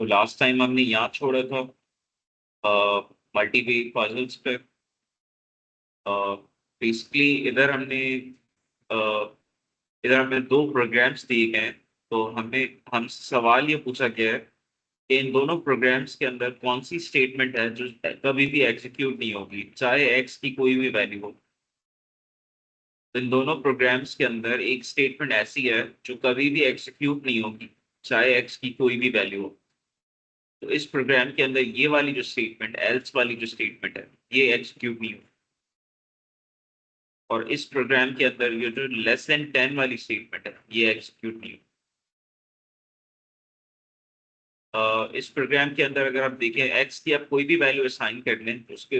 तो last time हमने यहाँ छोड़ा था मल्टीपल पजल्स पे। बेसिकली अ, इधर हमने दो प्रोग्राम्स दिए गए हैं। तो हमें हमसे सवाल ये पूछा गया है कि इन दोनों प्रोग्राम्स के अंदर कौन सी स्टेटमेंट है जो कभी भी एग्जीक्यूट नहीं होगी, चाहे एक्स की कोई भी वैल्यू हो। तो इन दोनों प्रोग्राम्स के अंदर एक स्टेटमेंट ऐसी है जो कभी भी एग्जीक्यूट नहीं होगी, चाहे एक्स की कोई भी वैल्यू हो। तो इस प्रोग्राम के अंदर ये वाली जो स्टेटमेंट, एल्स वाली जो स्टेटमेंट है, ये एग्जीक्यूट नहीं होगी। और इस प्रोग्राम के अंदर ये जो लेस देन 10 वाली स्टेटमेंट है, ये एग्जीक्यूट नहीं होगी। इस प्रोग्राम के अंदर अगर आप देखें, एक्स की आप कोई भी वैल्यू असाइन कर लें तो उसके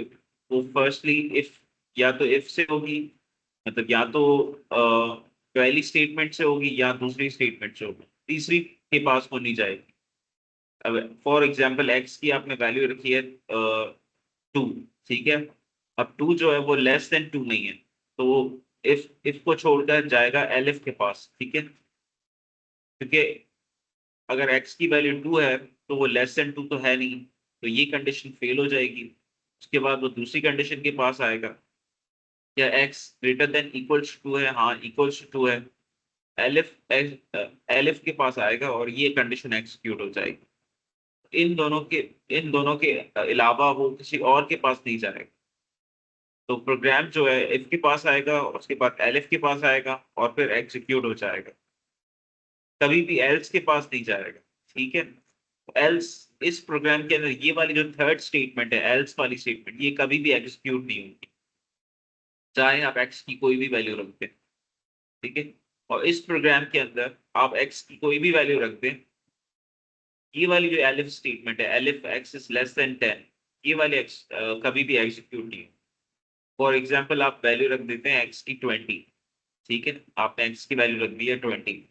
वो फर्स्टली इफ, या तो इफ से होगी, मतलब या तो पहली स्टेटमेंट से होगी या दूसरी स्टेटमेंट से होगी, तीसरी के पास वो नहीं जाएगी। अब फॉर एग्जांपल एक्स की आपने वैल्यू रखी है 2, ठीक है। अब 2 जो है वो लेस देन 2 नहीं है, तो वो इफ को छोड़कर जाएगा एलिफ के पास, ठीक है। क्योंकि अगर एक्स की वैल्यू 2 है तो वो लेस देन 2 तो है नहीं, तो ये कंडीशन फेल हो जाएगी। उसके बाद वो दूसरी कंडीशन के पास आएगा, क्या x greater than equals to है, हाँ इक्वल्स टू है। एलिफ एलिफ के पास आएगा और ये कंडीशन एग्जीक्यूट हो जाएगी। इन दोनों के अलावा वो किसी और के पास नहीं जाएगा। तो प्रोग्राम जो है इफ के पास आएगा, उसके बाद एलिफ के पास आएगा और फिर एग्जीक्यूट हो जाएगा। कभी भी एल्स के पास नहीं जाएगा, ठीक है। एल्स, इस प्रोग्राम के अंदर ये वाली जो थर्ड स्टेटमेंट है, एल्स वाली स्टेटमेंट, ये कभी भी एग्जीक्यूट नहीं होगी, चाहे आप एक्स की कोई भी वैल्यू रख दें, ठीक है। और इस प्रोग्राम के अंदर आप एक्स की कोई भी वैल्यू रख दें, ये वाली जो एलिफ स्टेटमेंट है, elif x is less then 10, ये वाली कभी भी एग्जीक्यूट नहीं होगी। फॉर एग्जाम्पल आप वैल्यू रख देते हैं एक्स की 20, ठीक है। आपने एक्स की वैल्यू रख दी है 20,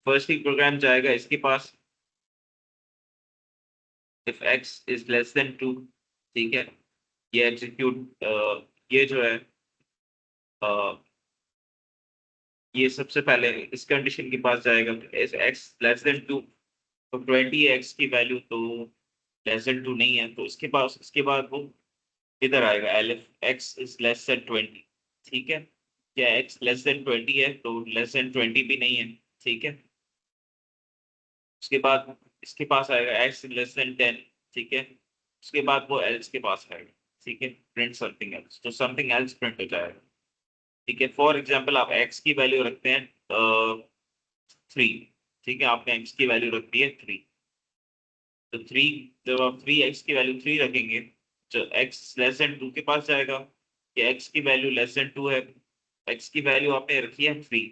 फर्स्ट ही प्रोग्राम जाएगा इसके पास, if x is less than 2, ठीक है। ये एग्जीक्यूट, ये जो है ये सबसे पहले इस कंडीशन के पास जाएगा, एक्स लेस देन 2, तो 20 एक्स की वैल्यू तो लेस देन 2 नहीं है, तो इसके पास इसके बाद वो इधर आएगा, elif x is less than 20, ठीक है। क्या एक्स लेस देन 20 है, तो लेस देन 20 भी नहीं है, ठीक है। उसके बाद इसके पास आएगा एक्स लेस देन 10, ठीक है। उसके बाद वो एल्स के पास आएगा, ठीक है, प्रिंट समथिंग एल्स, तो समथिंग एल्स प्रिंट हो जाएगा, ठीक है। फॉर एग्जाम्पल आप एक्स की वैल्यू रखते हैं 3, ठीक है। आपने एक्स की वैल्यू रख दी है 3, तो 3, जब आप 3 एक्स की वैल्यू 3 रखेंगे, तो एक्स लेस देन 2 के पास जाएगा कि एक्स की वैल्यू लेस देन 2 है। एक्स की वैल्यू आपने रखी है 3,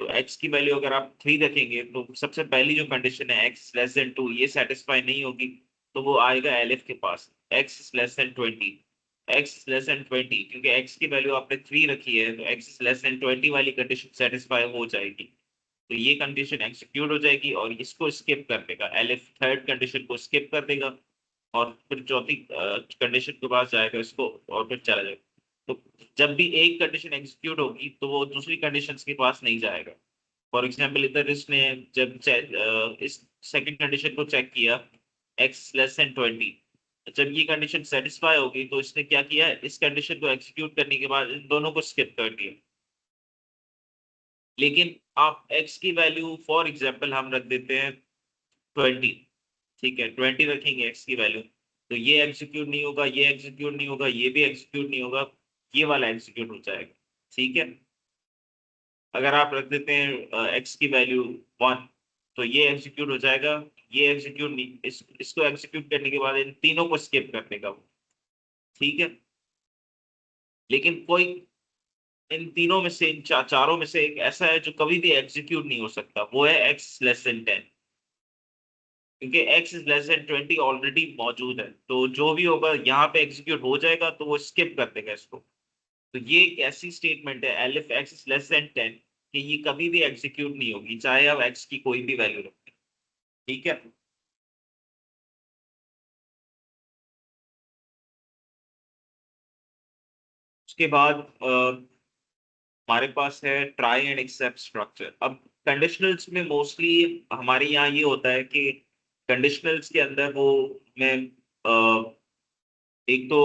तो एक्स की वैल्यू अगर आप 3 रखेंगे तो सबसे पहली जो कंडीशन है एक्स लेस देन 2, ये सेटिस्फाई नहीं होगी, तो वो आएगा एलिफ के पास, x is less than 20। X less than 20, क्योंकि एक्स की वैल्यू आपने 3 रखी है, तो एक्स इज लेस देन 20 वाली कंडीशन सेटिस्फाई हो जाएगी, तो ये कंडीशन एग्जीक्यूट हो जाएगी और इसको स्किप कर देगा, एलिफ थर्ड कंडीशन को स्किप कर देगा और फिर चौथी कंडीशन के पास जाएगा इसको, और फिर चला जाएगा। तो जब भी एक कंडीशन एग्जीक्यूट होगी तो वो दूसरी कंडीशन के पास नहीं जाएगा। फॉर एग्जाम्पल इधर इसने जब इस सेकंड कंडीशन को चेक किया, एक्स लेस देन 20, जब ये कंडीशन सेटिस्फाई होगी तो इसने क्या किया, इस कंडीशन को एग्जीक्यूट करने के बाद इन दोनों को स्किप कर दिया। लेकिन आप x की वैल्यू फॉर एग्जांपल हम रख देते हैं 20, ठीक है, 20 रखेंगे x की वैल्यू, तो ये एग्जीक्यूट नहीं होगा, ये एग्जीक्यूट नहीं होगा, ये भी एग्जीक्यूट नहीं होगा, ये वाला एग्जीक्यूट हो जाएगा, ठीक है। अगर आप रख देते हैं x की वैल्यू 1, तो ये एग्जीक्यूट हो जाएगा, ये एग्जीक्यूट नहीं, इसको एग्जीक्यूट करने के बाद इन तीनों को स्किप कर देगा वो, ठीक है। लेकिन कोई इन तीनों में से, इन चारों में से एक ऐसा है जो कभी भी एग्जीक्यूट नहीं हो सकता, वो है एक्स लेस देन 10, क्योंकि x is less than 20 already मौजूद है, तो जो भी होगा यहाँ पे एग्जीक्यूट हो जाएगा, तो वो स्किप कर देगा इसको। तो ये एक ऐसी स्टेटमेंट है, elif x is less then 10, कि ये कभी भी एग्जीक्यूट नहीं होगी, चाहे आप x की कोई भी वैल्यू रखें, ठीक है। उसके बाद हमारे पास है ट्राई एंड एक्सेप्ट स्ट्रक्चर। अब कंडीशनल्स में मोस्टली हमारे यहाँ ये होता है कि कंडीशनल्स के अंदर वो मैं एक तो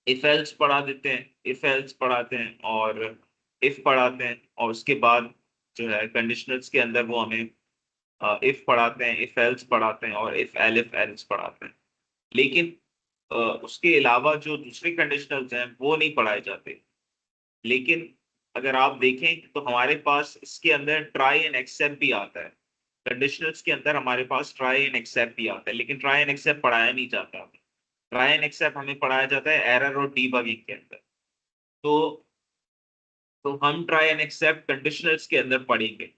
इफ एल्स पढ़ा देते हैं, इफ एल्स पढ़ाते हैं और इफ पढ़ाते हैं, और उसके बाद जो है कंडीशनल्स के अंदर वो हमें इफ पढ़ाते हैं, इफ एल्स पढ़ाते हैं और इफ एल्स पढ़ाते हैं। लेकिन उसके अलावा जो दूसरे कंडीशनल्स हैं वो नहीं पढ़ाए जाते। लेकिन अगर आप देखें तो हमारे पास इसके अंदर ट्राई एंड एक्सेप्ट भी आता है। कंडीशनल्स के अंदर हमारे पास ट्राई एंड एक्सेप्ट भी आता है, लेकिन ट्राई एंड एक्सेप्ट पढ़ाया नहीं जाता। ट्राई एंड एक्सेप्ट हमें पढ़ाया जाता है एरर और डीबगिंग के अंदर। तो हम ट्राई एंड एक्सेप्ट कंडीशनल्स के अंदर पढ़ेंगे।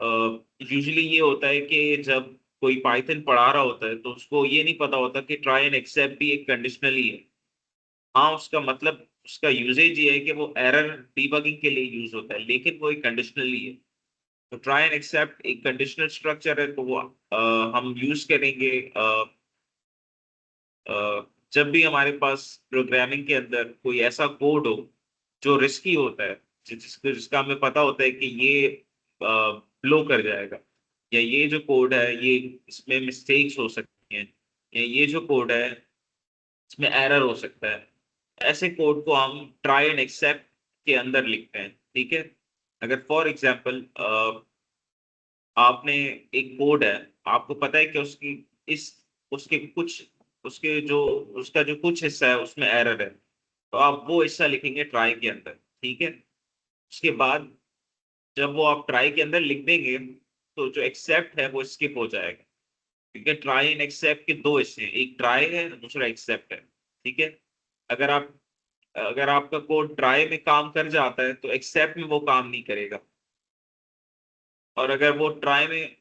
यूजुअली ये होता है कि जब कोई पाइथन पढ़ा रहा होता है तो उसको ये नहीं पता होता कि ट्राई एंड एक्सेप्ट भी एक कंडीशनल ही है। हाँ, उसका मतलब उसका यूसेज ये है कि वो एरर डीबगिंग के लिए यूज होता है, लेकिन वो एक कंडीशनल ही है। तो ट्राई एंड एक्सेप्ट एक कंडीशनल स्ट्रक्चर है, तो वो हम यूज करेंगे जब भी हमारे पास प्रोग्रामिंग के अंदर कोई ऐसा कोड हो जो रिस्की होता है, जिसका हमें पता होता है कि ये ब्लो कर जाएगा, या ये जो कोड है ये इसमें मिस्टेक्स हो सकती हैं, या ये जो कोड है इसमें एरर हो सकता है। ऐसे कोड को हम ट्राई एंड एक्सेप्ट के अंदर लिखते हैं। ठीक है। अगर फॉर एग्जांपल आपने एक कोड है, आपको पता है कि उसकी इस उसके कुछ उसके जो उसका जो कुछ हिस्सा है उसमें एरर है, तो आप वो हिस्सा लिखेंगे ट्राई के अंदर। ठीक है। उसके बाद जब वो आप ट्राई के अंदर लिख देंगे तो जो एक्सेप्ट है वो स्किप हो जाएगा, क्योंकि ट्राई एंड एक्सेप्ट के दो हिस्से हैं, एक ट्राई है दूसरा एक्सेप्ट है। ठीक है। अगर आप अगर आपका कोड ट्राई में काम कर जाता है तो एक्सेप्ट में वो काम नहीं करेगा, और अगर वो ट्राई में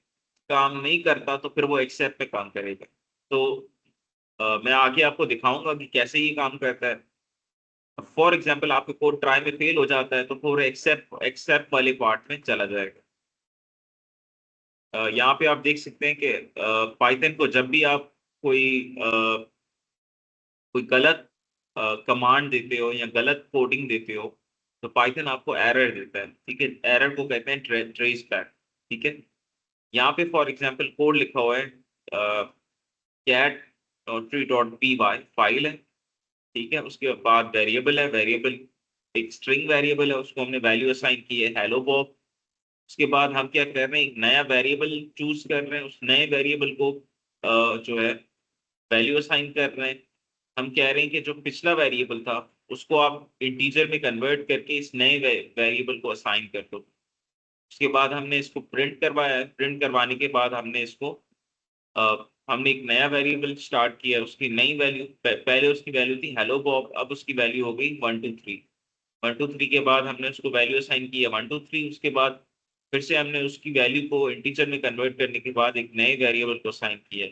काम नहीं करता तो फिर वो एक्सेप्ट में काम करेगा। तो मैं आगे आपको दिखाऊंगा कि कैसे ये काम करता है। फॉर एग्जाम्पल आपका कोड ट्राई में फेल हो जाता है तो पूरे एक्सेप्ट एक्सेप्ट वाले पार्ट में चला जाएगा। यहाँ पे आप देख सकते हैं कि पाइथन को जब भी आप कोई कोई गलत कमांड देते हो या गलत कोडिंग देते हो तो पाइथन आपको एरर देता है। ठीक है। एरर को कहते हैं ट्रेस बैक। ठीक है। यहाँ पे फॉर एग्जांपल कोड लिखा हुआ है cat tree dot P Y file है। ठीक है। उसके बाद वेरिएबल है, वेरिएबल एक स्ट्रिंग वेरिएबल है, उसको हमने वैल्यू असाइन की है हेलो बॉब। उसके बाद हम क्या कर रहे हैं, एक नया वेरिएबल चूज कर रहे हैं, उस नए वेरिएबल को जो है वैल्यू असाइन कर रहे हैं। हम कह रहे हैं कि जो पिछला वेरिएबल था उसको आप इंटीजर में कन्वर्ट करके इस नए वेरिएबल को असाइन कर दो। उसके बाद हमने इसको प्रिंट करवाया है, प्रिंट करवाने के बाद हमने इसको हमने एक नया वेरिएबल स्टार्ट किया, उसकी नई वैल्यू पहले उसकी वैल्यू थी हेलो बॉब, अब उसकी वैल्यू हो गई 123। 123 के बाद हमने उसको वैल्यू असाइन किया 123। उसके बाद फिर से हमने उसकी वैल्यू को इंटीजर में कन्वर्ट करने के बाद एक नए वेरिएबल को असाइन किया,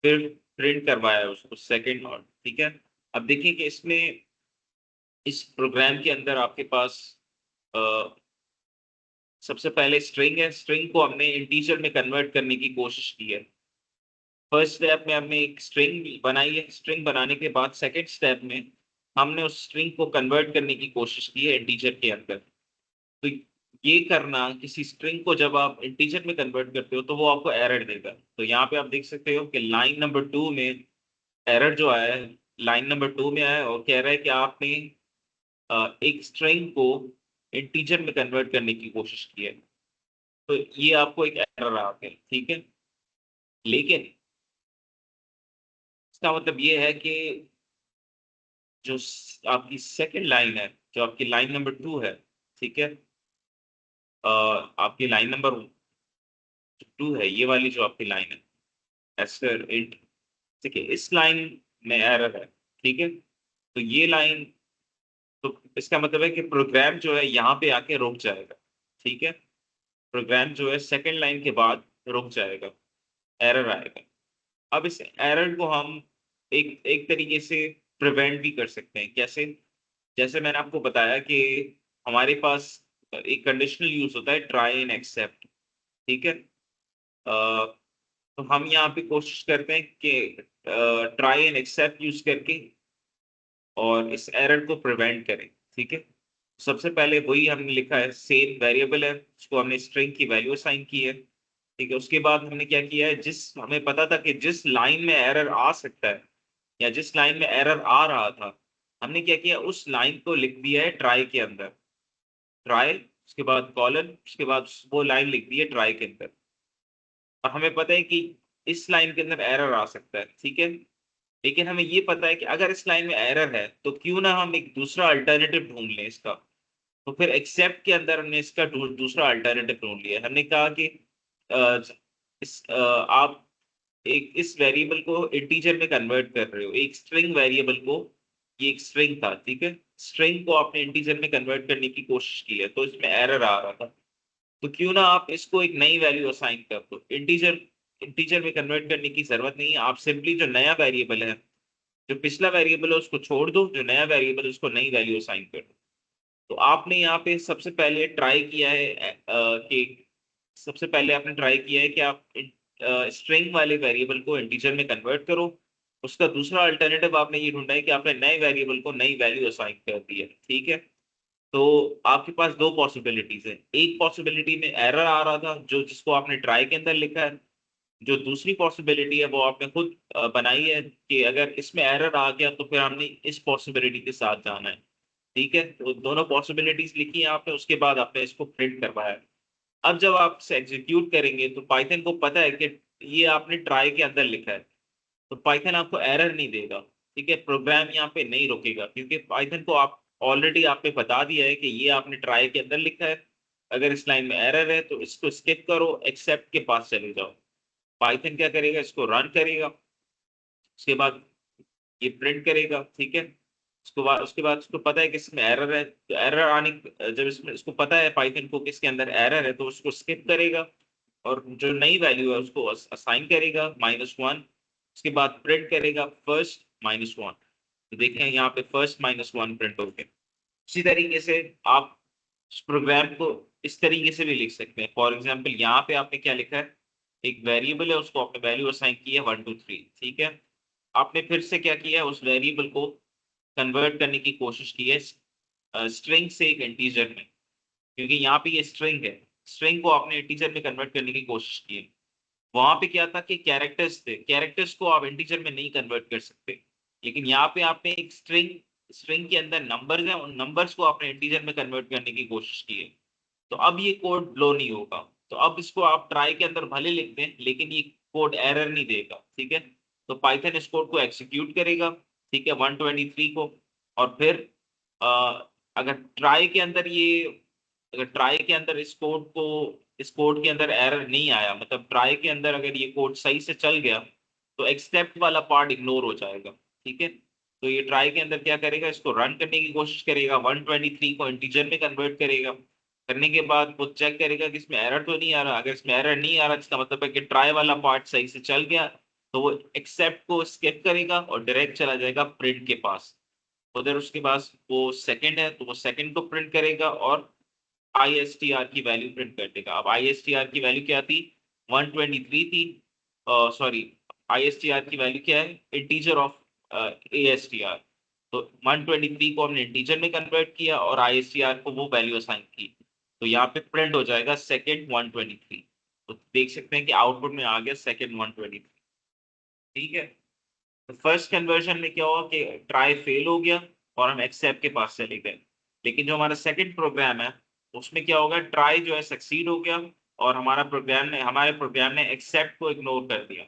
फिर प्रिंट करवाया उसको सेकंड और। ठीक है। अब देखिए कि इसमें इस प्रोग्राम के अंदर आपके पास अ, सबसे पहले स्ट्रिंग है, स्ट्रिंग को हमने इंटीजर में कन्वर्ट करने की कोशिश की है। फर्स्ट स्टेप में हमने एक स्ट्रिंग बनाई है, स्ट्रिंग बनाने के बाद सेकंड स्टेप में हमने उस स्ट्रिंग को कन्वर्ट करने की कोशिश की है इंटीजर के अंदर। तो ये करना, किसी स्ट्रिंग को जब आप इंटीजर में कन्वर्ट करते हो तो वो आपको एरर देगा। तो यहाँ पे आप देख सकते हो कि लाइन नंबर 2 में एरर जो आया है, लाइन नंबर 2 में आया है और कह रहा है कि आपने एक स्ट्रिंग को इंटीजर में कन्वर्ट करने की कोशिश की है, तो ये आपको एक एरर आ गया। ठीक है। लेकिन इसका मतलब ये है कि जो आपकी सेकंड लाइन है, जो आपकी लाइन नंबर 2 है, ठीक है, आपकी लाइन नंबर 2 है, ये वाली जो आपकी लाइन है एस्टर इंट, ठीक है, इस लाइन में एरर है। ठीक है। तो ये लाइन, तो इसका मतलब है कि प्रोग्राम जो है यहाँ पे आके रुक जाएगा। ठीक है। प्रोग्राम जो है सेकंड लाइन के बाद रुक जाएगा, एरर आएगा। अब इस एरर को हम एक एक तरीके से प्रिवेंट भी कर सकते हैं। कैसे? जैसे मैंने आपको बताया कि हमारे पास एक कंडीशनल यूज होता है ट्राई एंड एक्सेप्ट। ठीक है। तो हम यहाँ पे कोशिश करते हैं कि ट्राई एंड एक्सेप्ट यूज करके और इस एरर को प्रिवेंट करें। ठीक है। सबसे पहले वही हमने लिखा है, सेम वेरिएबल है, उसको हमने स्ट्रिंग की वैल्यू असाइन की है। ठीक है, उसके बाद हमने क्या किया है, जिस हमें पता था कि जिस लाइन में एरर आ सकता है या जिस लाइन में एरर आ रहा था, हमने क्या किया, उस लाइन को लिख दिया है ट्राई के अंदर। ट्राई, उसके बाद कॉलन, उसके बाद वो लाइन लिख दी है ट्राई के अंदर। और हमें पता है कि इस लाइन के अंदर एरर आ सकता है, ठीक है। लेकिन हमें ये पता है कि अगर इस लाइन में एरर है तो क्यों ना हम एक दूसरा अल्टरनेटिव ढूंढ लें इसका। तो फिर एक्सेप्ट के अंदर हमने इसका दूसरा अल्टरनेटिव ढूंढ लिया। हमने कहा कि आप एक इस वेरिएबल को इंटीजर में कन्वर्ट कर रहे हो, एक स्ट्रिंग वेरिएबल को, ये एक स्ट्रिंग था, ठीक है, स्ट्रिंग को आपने इंटीजर में कन्वर्ट करने की कोशिश की है, तो इसमें एरर आ रहा था। तो क्यों ना आप इसको एक नई वैल्यू असाइन कर दो। इंटीजर इंटीजर में कन्वर्ट करने की जरूरत नहीं है, आप सिंपली जो नया वेरिएबल है, जो पिछला वेरिएबल है उसको छोड़ दो, जो नया वेरिएबल है उसको नई वैल्यू असाइन कर दो। तो आपने यहाँ पे सबसे पहले ट्राई किया है कि सबसे पहले आपने ट्राई किया है कि आप स्ट्रिंग वाले वेरिएबल को इंटीजर में कन्वर्ट करो। उसका दूसरा अल्टरनेटिव आपने ये ढूंढा है कि आपने नए वेरिएबल को नई वैल्यू असाइन कर दी है, ठीक है। तो आपके पास दो पॉसिबिलिटीज है। एक पॉसिबिलिटी में एरर आ रहा था जो जिसको आपने ट्राई के अंदर लिखा है। जो दूसरी पॉसिबिलिटी है वो आपने खुद बनाई है कि अगर इसमें एरर आ गया तो फिर हमने इस पॉसिबिलिटी के साथ जाना है, ठीक है। तो दोनों पॉसिबिलिटीज लिखी है आपने, उसके बाद आपने इसको प्रिंट करवाया है। अब जब आप इसे एग्जीक्यूट करेंगे तो पाइथन को पता है कि ये आपने ट्राई के अंदर लिखा है, तो पाइथन आपको एरर नहीं देगा, ठीक है। प्रोग्राम यहाँ पे नहीं रुकेगा क्योंकि पाइथन को आप ऑलरेडी आपने बता दिया है कि ये आपने ट्राई के अंदर लिखा है। अगर इस लाइन में एरर है तो इसको स्किप करो, एक्सेप्ट के पास चले जाओ। पाइथन क्या करेगा, इसको रन करेगा, उसके बाद ये प्रिंट करेगा, ठीक है। उसके बाद उसको पता है कि इसमें एरर है, तो एरर आने, जब इसमें इसको पता है पाइथन को कि इसके अंदर एरर है, तो उसको स्किप करेगा और जो नई वैल्यू है उसको असाइन करेगा -1। उसके बाद प्रिंट करेगा फर्स्ट -1। तो देखें यहाँ पे फर्स्ट -1 प्रिंट हो गया। इसी तरीके से आप इस प्रोग्राम को इस तरीके से भी लिख सकते हैं। फॉर एग्जाम्पल यहाँ पे आपने क्या लिखा है, एक वेरिएबल है उसको आपने वैल्यू असाइन की है 1 2 3, ठीक है। आपने फिर से क्या किया है, उस वेरिएबल को कन्वर्ट करने की कोशिश की है स्ट्रिंग से एक इंटीजर में, क्योंकि यहाँ पे ये स्ट्रिंग है। स्ट्रिंग को आपने इंटीजर में कन्वर्ट करने की कोशिश की है। वहां पे क्या था कि कैरेक्टर्स थे, कैरेक्टर्स को आप इंटीजर में नहीं कन्वर्ट कर सकते। लेकिन यहाँ पे आपने एक स्ट्रिंग स्ट्रिंग के अंदर नंबर्स हैं, उन नंबर्स को आपने इंटीजर में कन्वर्ट करने की कोशिश की है। तो अब ये कोड ब्लो नहीं होगा। तो अब इसको आप ट्राई के अंदर भले लिख दें लेकिन ये कोड एरर नहीं देगा, ठीक है। तो पाइथन इस कोड को एग्जीक्यूट करेगा, ठीक है, 123 को। और फिर अ, अगर ट्राई के अंदर ये अगर ट्राई के अंदर इस कोड के अंदर एरर नहीं आया, मतलब ट्राई के अंदर अगर ये कोड सही से चल गया, तो एक्सेप्ट वाला पार्ट इग्नोर हो जाएगा, ठीक है। तो ये ट्राई के अंदर क्या करेगा, इसको रन करने की कोशिश करेगा, 123 को इंटीजर में कन्वर्ट करेगा। करने के बाद वो चेक करेगा कि इसमें एरर तो नहीं आ रहा। अगर इसमें एरर नहीं आ रहा इसका मतलब है कि ट्राई वाला पार्ट सही से चल गया। तो वो एक्सेप्ट को स्किप करेगा और डायरेक्ट चला जाएगा प्रिंट के पास। उधर उसके पास वो सेकंड है तो वो सेकंड को प्रिंट करेगा और ISTR की वैल्यू प्रिंट कर देगा। अब ISTR की वैल्यू क्या थी, 123 थी। सॉरी, ISTR की वैल्यू क्या है, इंटीजर ऑफ ASTR। तो 123 को हमने इंटीजर में कन्वर्ट किया और ISTR को वो वैल्यू असाइन की। तो यहाँ पे प्रिंट हो जाएगा सेकंड 123। तो देख सकते हैं कि आउटपुट में आ गया सेकंड 123, ठीक है। तो फर्स्ट कन्वर्जन में क्या हुआ कि ट्राई फेल हो गया और हम एक्सेप्ट के पास चले गए। लेकिन जो हमारा सेकंड प्रोग्राम है उसमें क्या होगा, ट्राई जो है सक्सीड हो गया और हमारे प्रोग्राम ने एक्सेप्ट को इग्नोर कर दिया,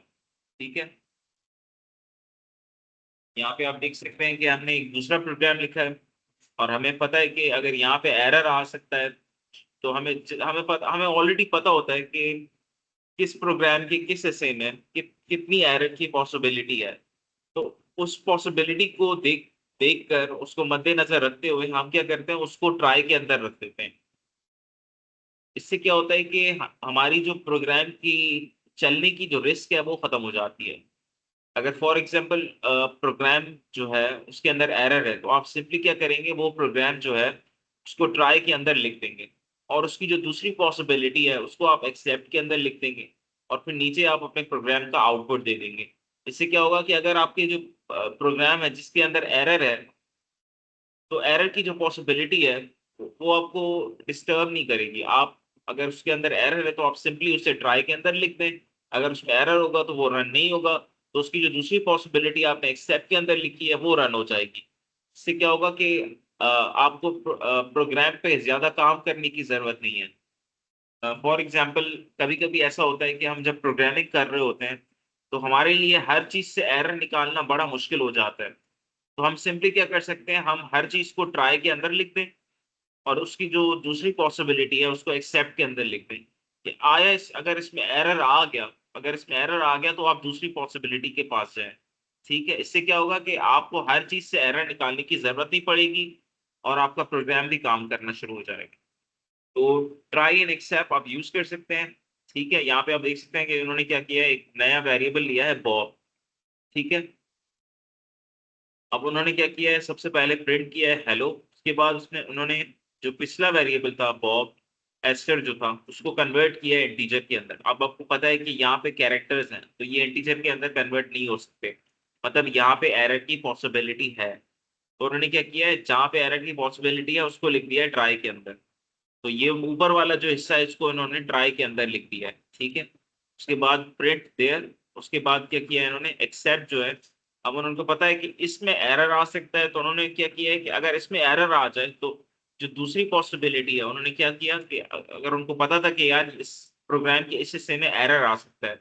ठीक है। यहाँ पे आप देख सकते हैं कि हमने एक दूसरा प्रोग्राम लिखा है और हमें पता है कि अगर यहाँ पे एरर आ सकता है तो हमें ऑलरेडी पता होता है कि किस प्रोग्राम के किस हिस्से में कितनी एरर की पॉसिबिलिटी है। तो उस पॉसिबिलिटी को देख कर उसको मद्देनजर रखते हुए हम क्या करते हैं, उसको ट्राई के अंदर रख देते हैं। इससे क्या होता है कि हमारी जो प्रोग्राम की चलने की जो रिस्क है वो खत्म हो जाती है। अगर फॉर एग्जांपल प्रोग्राम जो है उसके अंदर एरर है तो आप सिंपली क्या करेंगे, वो प्रोग्राम जो है उसको ट्राई के अंदर लिख देंगे और उसकी जो दूसरी पॉसिबिलिटी है उसको आप एक्सेप्ट के अंदर लिख देंगे और फिर नीचे आप अपने प्रोग्राम का आउटपुट दे देंगे। इससे क्या होगा कि अगर आपके जो प्रोग्राम है जिसके अंदर एरर है, तो एरर की जो पॉसिबिलिटी है वो आपको डिस्टर्ब नहीं करेगी। आप अगर उसके अंदर एरर है तो आप सिंपली उसे ट्राई के अंदर लिख दें। अगर उसमें एरर होगा तो वो रन नहीं होगा, तो उसकी जो दूसरी पॉसिबिलिटी आपने एक्सेप्ट के अंदर लिखी है वो रन हो जाएगी। इससे क्या होगा कि आपको प्रोग्राम पे ज्यादा काम करने की जरूरत नहीं है। फॉर एग्जाम्पल, कभी कभी ऐसा होता है कि हम जब प्रोग्रामिंग कर रहे होते हैं तो हमारे लिए हर चीज से एरर निकालना बड़ा मुश्किल हो जाता है। तो हम सिंपली क्या कर सकते हैं, हम हर चीज को ट्राई के अंदर लिख दें और उसकी जो दूसरी पॉसिबिलिटी है उसको एक्सेप्ट के अंदर लिख दें कि अगर इसमें एरर आ गया, अगर इसमें एरर आ गया तो आप दूसरी पॉसिबिलिटी के पास जाएं। ठीक है, इससे क्या होगा कि आपको हर चीज से एरर निकालने की जरूरत नहीं पड़ेगी और आपका प्रोग्राम भी काम करना शुरू हो जाएगा। तो ट्राई एंड एक्सेप्ट आप यूज कर सकते हैं। ठीक है, यहाँ पे आप देख सकते हैं कि उन्होंने क्या किया है, एक नया वेरिएबल लिया है बॉब। ठीक है, अब उन्होंने क्या किया है, सबसे पहले प्रिंट किया है हेलो, उसके बाद उसने उन्होंने जो पिछला वेरिएबल था बॉब एस्टर जो था उसको कन्वर्ट किया है इंटीजर के अंदर। अब आपको पता है कि यहाँ पे कैरेक्टर्स हैं तो ये इंटीजर के अंदर कन्वर्ट नहीं हो सकते, मतलब यहाँ पे एरर की पॉसिबिलिटी है। तो उन्होंने क्या किया है, जहाँ पे एरर की पॉसिबिलिटी है उसको लिख दिया है ट्राई के अंदर। तो ये ऊपर वाला जो हिस्सा है इसको इन्होंने ट्राई के अंदर लिख दिया है। ठीक है, उसके बाद प्रिंट देयर, उसके बाद क्या किया है इन्होंने, एक्सेप्ट जो है। अब उनको पता है कि इसमें एरर आ सकता है तो उन्होंने क्या किया है कि अगर इसमें एरर आ जाए तो जो दूसरी पॉसिबिलिटी है उन्होंने क्या किया कि अगर उनको पता था कि यार इस प्रोग्राम के इस हिस्से में एरर आ सकता है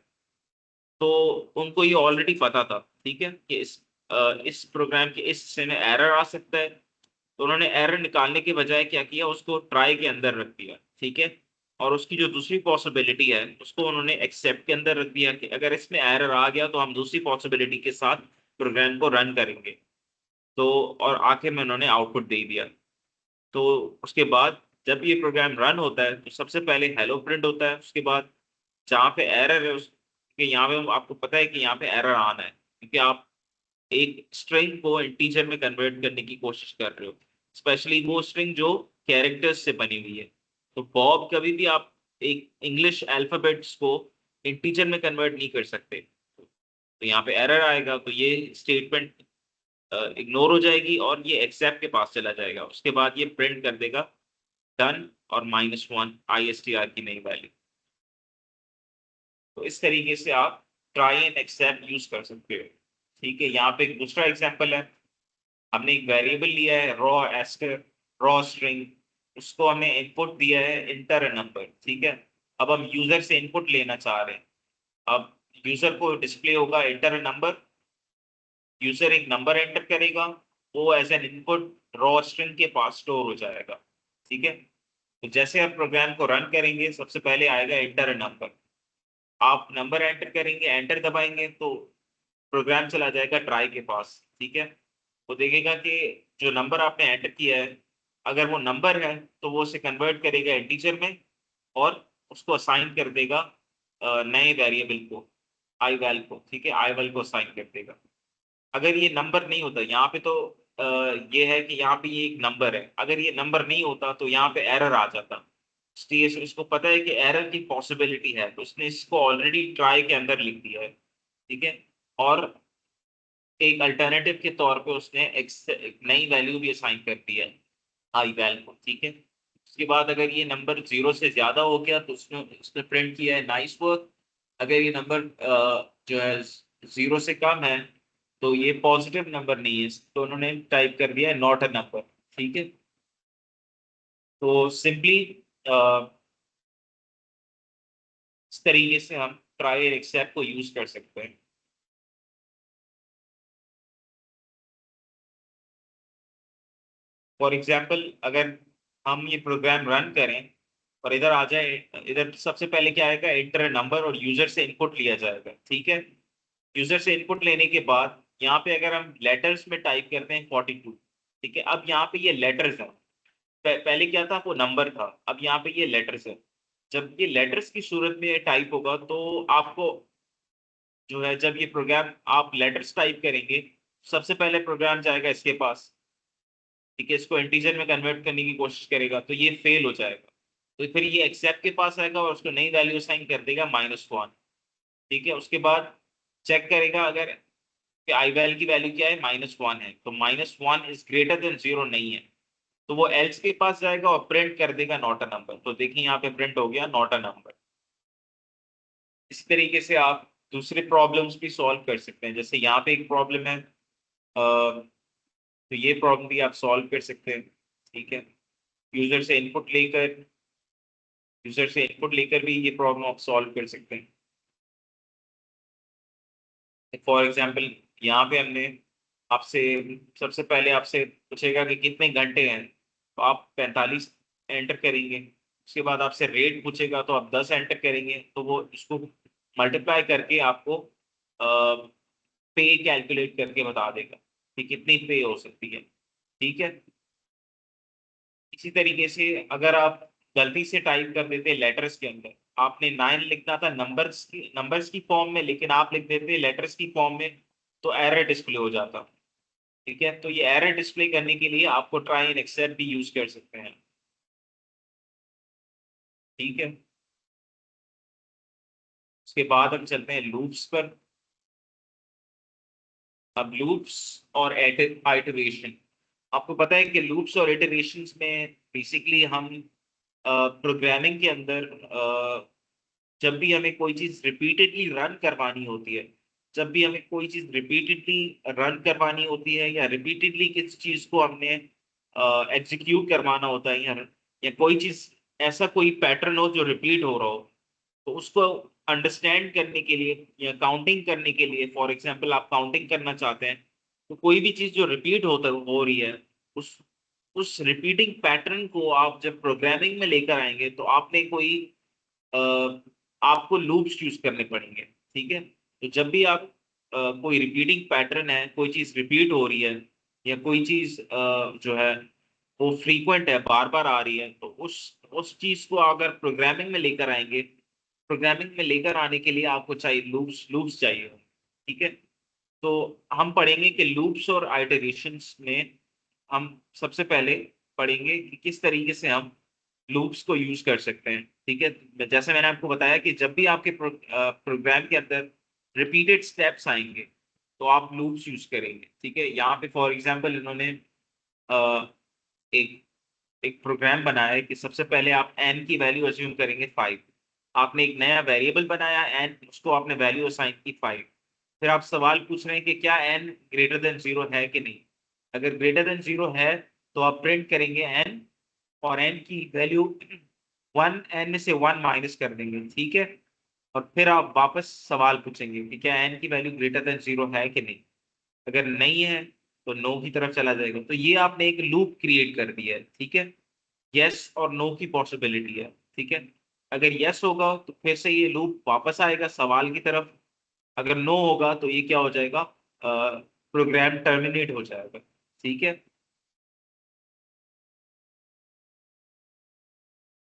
तो उनको ये ऑलरेडी पता था। ठीक है, कि इस प्रोग्राम के इस हिस्से में एरर आ सकता है, तो उन्होंने एरर निकालने के बजाय क्या किया, उसको ट्राई के अंदर रख दिया। ठीक है, और उसकी जो दूसरी पॉसिबिलिटी है उसको उन्होंने एक्सेप्ट के अंदर रख दिया कि अगर इसमें एरर आ गया तो हम दूसरी पॉसिबिलिटी के साथ प्रोग्राम को रन करेंगे। तो और आखिर में उन्होंने आउटपुट दे दिया। तो उसके बाद जब ये प्रोग्राम रन होता है तो सबसे पहले हेलो प्रिंट होता है, उसके बाद जहाँ पे एरर है उसके यहाँ पे आपको पता है कि यहाँ पे एरर आना है क्योंकि आप एक स्ट्रिंग को इंटीजर में कन्वर्ट करने की कोशिश कर रहे हो, स्पेशली वो स्ट्रिंग जो कैरेक्टर्स से बनी हुई है। तो बॉब कभी भी आप एक इंग्लिश अल्फाबेट्स को इंटीजर में कन्वर्ट नहीं कर सकते। तो यहाँ पे एरर आएगा तो ये स्टेटमेंट इग्नोर हो जाएगी और ये एक्सेप्ट के पास चला जाएगा। उसके बाद ये प्रिंट कर देगा डन और -1 ISTR की नई वैल्यू। तो इस तरीके से आप ट्राई एंड एक्सेप्ट यूज कर सकते हो। ठीक है, यहाँ पे एक दूसरा एग्जांपल है। हमने एक वेरिएबल लिया है रॉ एस्टर, रॉ स्ट्रिंग, उसको हमें इनपुट दिया है इंटर नंबर। ठीक है, अब हम यूजर से इनपुट लेना चाह रहे हैं। अब यूजर को डिस्प्ले होगा इंटर नंबर, यूजर एक नंबर एंटर करेगा, वो as an input raw string के पास स्टोर हो जाएगा। ठीक है, तो जैसे आप प्रोग्राम को रन करेंगे सबसे पहले आएगा इंटर नंबर, आप नंबर एंटर करेंगे, एंटर दबाएंगे तो प्रोग्राम चला जाएगा ट्राई के पास। ठीक है, वो देखेगा कि जो नंबर आपने एंटर किया है अगर वो नंबर है तो वो उसे कन्वर्ट करेगा इंटीजर में और उसको असाइन कर देगा नए वेरिएबल को, आई वैल को। ठीक है, आई वैल को असाइन कर देगा। अगर ये नंबर नहीं होता यहाँ पे तो ये है कि यहाँ पे ये एक नंबर है, अगर ये नंबर नहीं होता तो यहाँ पे एरर आ जाता। इसलिए इसको पता है कि एरर की पॉसिबिलिटी है तो उसने इसको ऑलरेडी ट्राई के अंदर लिख दिया है। ठीक है, और एक अल्टरनेटिव के तौर पे उसने एक नई वैल्यू भी असाइन कर दी है आई वैल को। ठीक है, उसके बाद अगर ये नंबर 0 से ज्यादा हो गया तो उसने उसने प्रिंट किया है नाइस वर्क। अगर ये नंबर जो है 0 से कम है तो ये पॉजिटिव नंबर नहीं है तो उन्होंने टाइप कर दिया है नॉट अ नंबर। ठीक है, तो सिंपली इस तरीके से हम ट्राई और एक्सेप्ट को यूज कर सकते हैं। फॉर एग्जाम्पल, अगर हम ये प्रोग्राम रन करें और इधर आ जाए, इधर सबसे पहले क्या आएगा, इंटर नंबर और यूजर से इनपुट लिया जाएगा। ठीक है, यूजर से इनपुट लेने के बाद यहाँ पे अगर हम लेटर्स में टाइप करते हैं 42। ठीक है, अब यहाँ पे ये लेटर्स है, पहले क्या था वो नंबर था, अब यहाँ पे ये लेटर्स है। जब ये लेटर्स की सूरत में टाइप होगा तो आपको जो है, जब ये प्रोग्राम आप लेटर्स टाइप करेंगे सबसे पहले प्रोग्राम जाएगा इसके पास। ठीक है, इसको इंटीजर में कन्वर्ट करने की कोशिश करेगा तो ये फेल हो जाएगा। तो फिर ये एक्सेप्ट के पास आएगा और उसको नई वैल्यू असाइन कर देगा -1। ठीक है, उसके बाद चेक करेगा अगर आई वैल की वैल्यू क्या है, -1 है, तो -1 इज ग्रेटर देन 0 नहीं है तो वो एल्स के पास जाएगा और प्रिंट कर देगा नॉट अ नंबर। तो देखिए यहाँ पे प्रिंट हो गया नॉट अ नंबर। इस तरीके से आप दूसरे प्रॉब्लम्स भी सॉल्व कर सकते हैं। जैसे यहाँ पे एक प्रॉब्लम है, तो ये प्रॉब्लम भी आप सॉल्व कर सकते हैं। ठीक है, यूजर से इनपुट लेकर भी ये प्रॉब्लम आप सॉल्व कर सकते हैं। फॉर एग्जाम्पल यहाँ पे हमने आपसे सबसे पहले आपसे पूछेगा कि कितने घंटे हैं, तो आप 45 एंटर करेंगे। उसके बाद आपसे रेट पूछेगा तो आप 10 एंटर करेंगे, तो वो इसको मल्टीप्लाई करके आपको पे कैलकुलेट करके बता देगा कि कितनी पे हो सकती है। ठीक है, इसी तरीके से अगर आप गलती से टाइप कर देते लेटर्स के अंदर, आपने 9 लिखना था नंबर्स की फॉर्म में, लेकिन आप लिख देते लेटर्स की फॉर्म में, तो एरर डिस्प्ले हो जाता। ठीक है, तो ये एरर डिस्प्ले करने के लिए आपको ट्राई एंड एक्सेप्ट भी यूज कर सकते हैं। ठीक है, उसके बाद हम चलते हैं लूप्स पर। अब लूप्स और आइटरेशन, आपको पता है कि लूप्स और इटरेशंस में बेसिकली हम प्रोग्रामिंग के अंदर जब भी हमें कोई चीज रिपीटेडली रन करवानी होती है, या रिपीटेडली किसी चीज को हमने एग्जीक्यूट करवाना होता है, या कोई चीज ऐसा कोई पैटर्न हो जो रिपीट हो रहा हो, तो उसको अंडरस्टैंड करने के लिए या काउंटिंग करने के लिए, फॉर एग्जांपल आप काउंटिंग करना चाहते हैं, तो कोई भी चीज जो रिपीट होता हो रही है, उस उस रिपीटिंग पैटर्न को आप जब प्रोग्रामिंग में लेकर आएंगे, तो आपने कोई अ, आपको लूप्स यूज करने पड़ेंगे। ठीक है, तो जब भी आप कोई रिपीटिंग पैटर्न है, कोई चीज रिपीट हो रही है, या कोई चीज जो है वो फ्रीक्वेंट है, बार बार आ रही है, तो उस चीज को अगर प्रोग्रामिंग में लेकर आने के लिए आपको चाहिए लूप्स लूप्स चाहिए। ठीक है, तो हम पढ़ेंगे कि लूप्स और आइटरेशंस में हम सबसे पहले पढ़ेंगे कि किस तरीके से हम लूप्स को यूज कर सकते हैं। ठीक है, जैसे मैंने आपको बताया कि जब भी आपके प्रोग्राम के अंदर रिपीटेड स्टेप्स आएंगे, तो आप लूप्स यूज करेंगे। ठीक है, यहाँ पे फॉर एग्जांपल इन्होंने अ, एक एक प्रोग्राम बनाया है कि सबसे पहले आप n की वैल्यू अज्यूम करेंगे 5। आपने एक नया वेरिएबल बनाया n, उसको आपने वैल्यू असाइन की 5। फिर आप सवाल पूछ रहे हैं कि क्या n ग्रेटर देन 0 है कि नहीं। अगर ग्रेटर देन 0 है, तो आप प्रिंट करेंगे n, और n की वैल्यू 1, n में से 1 माइनस कर देंगे। ठीक है, और फिर आप वापस सवाल पूछेंगे कि क्या n की वैल्यू ग्रेटर देन 0 है कि नहीं। अगर नहीं है, तो नो की तरफ चला जाएगा। तो ये आपने एक लूप क्रिएट कर दिया है। ठीक है, यस और नो की पॉसिबिलिटी है। ठीक है, अगर यस होगा तो फिर से ये लूप वापस आएगा सवाल की तरफ। अगर नो होगा तो ये क्या हो जाएगा, प्रोग्राम टर्मिनेट हो जाएगा। ठीक है,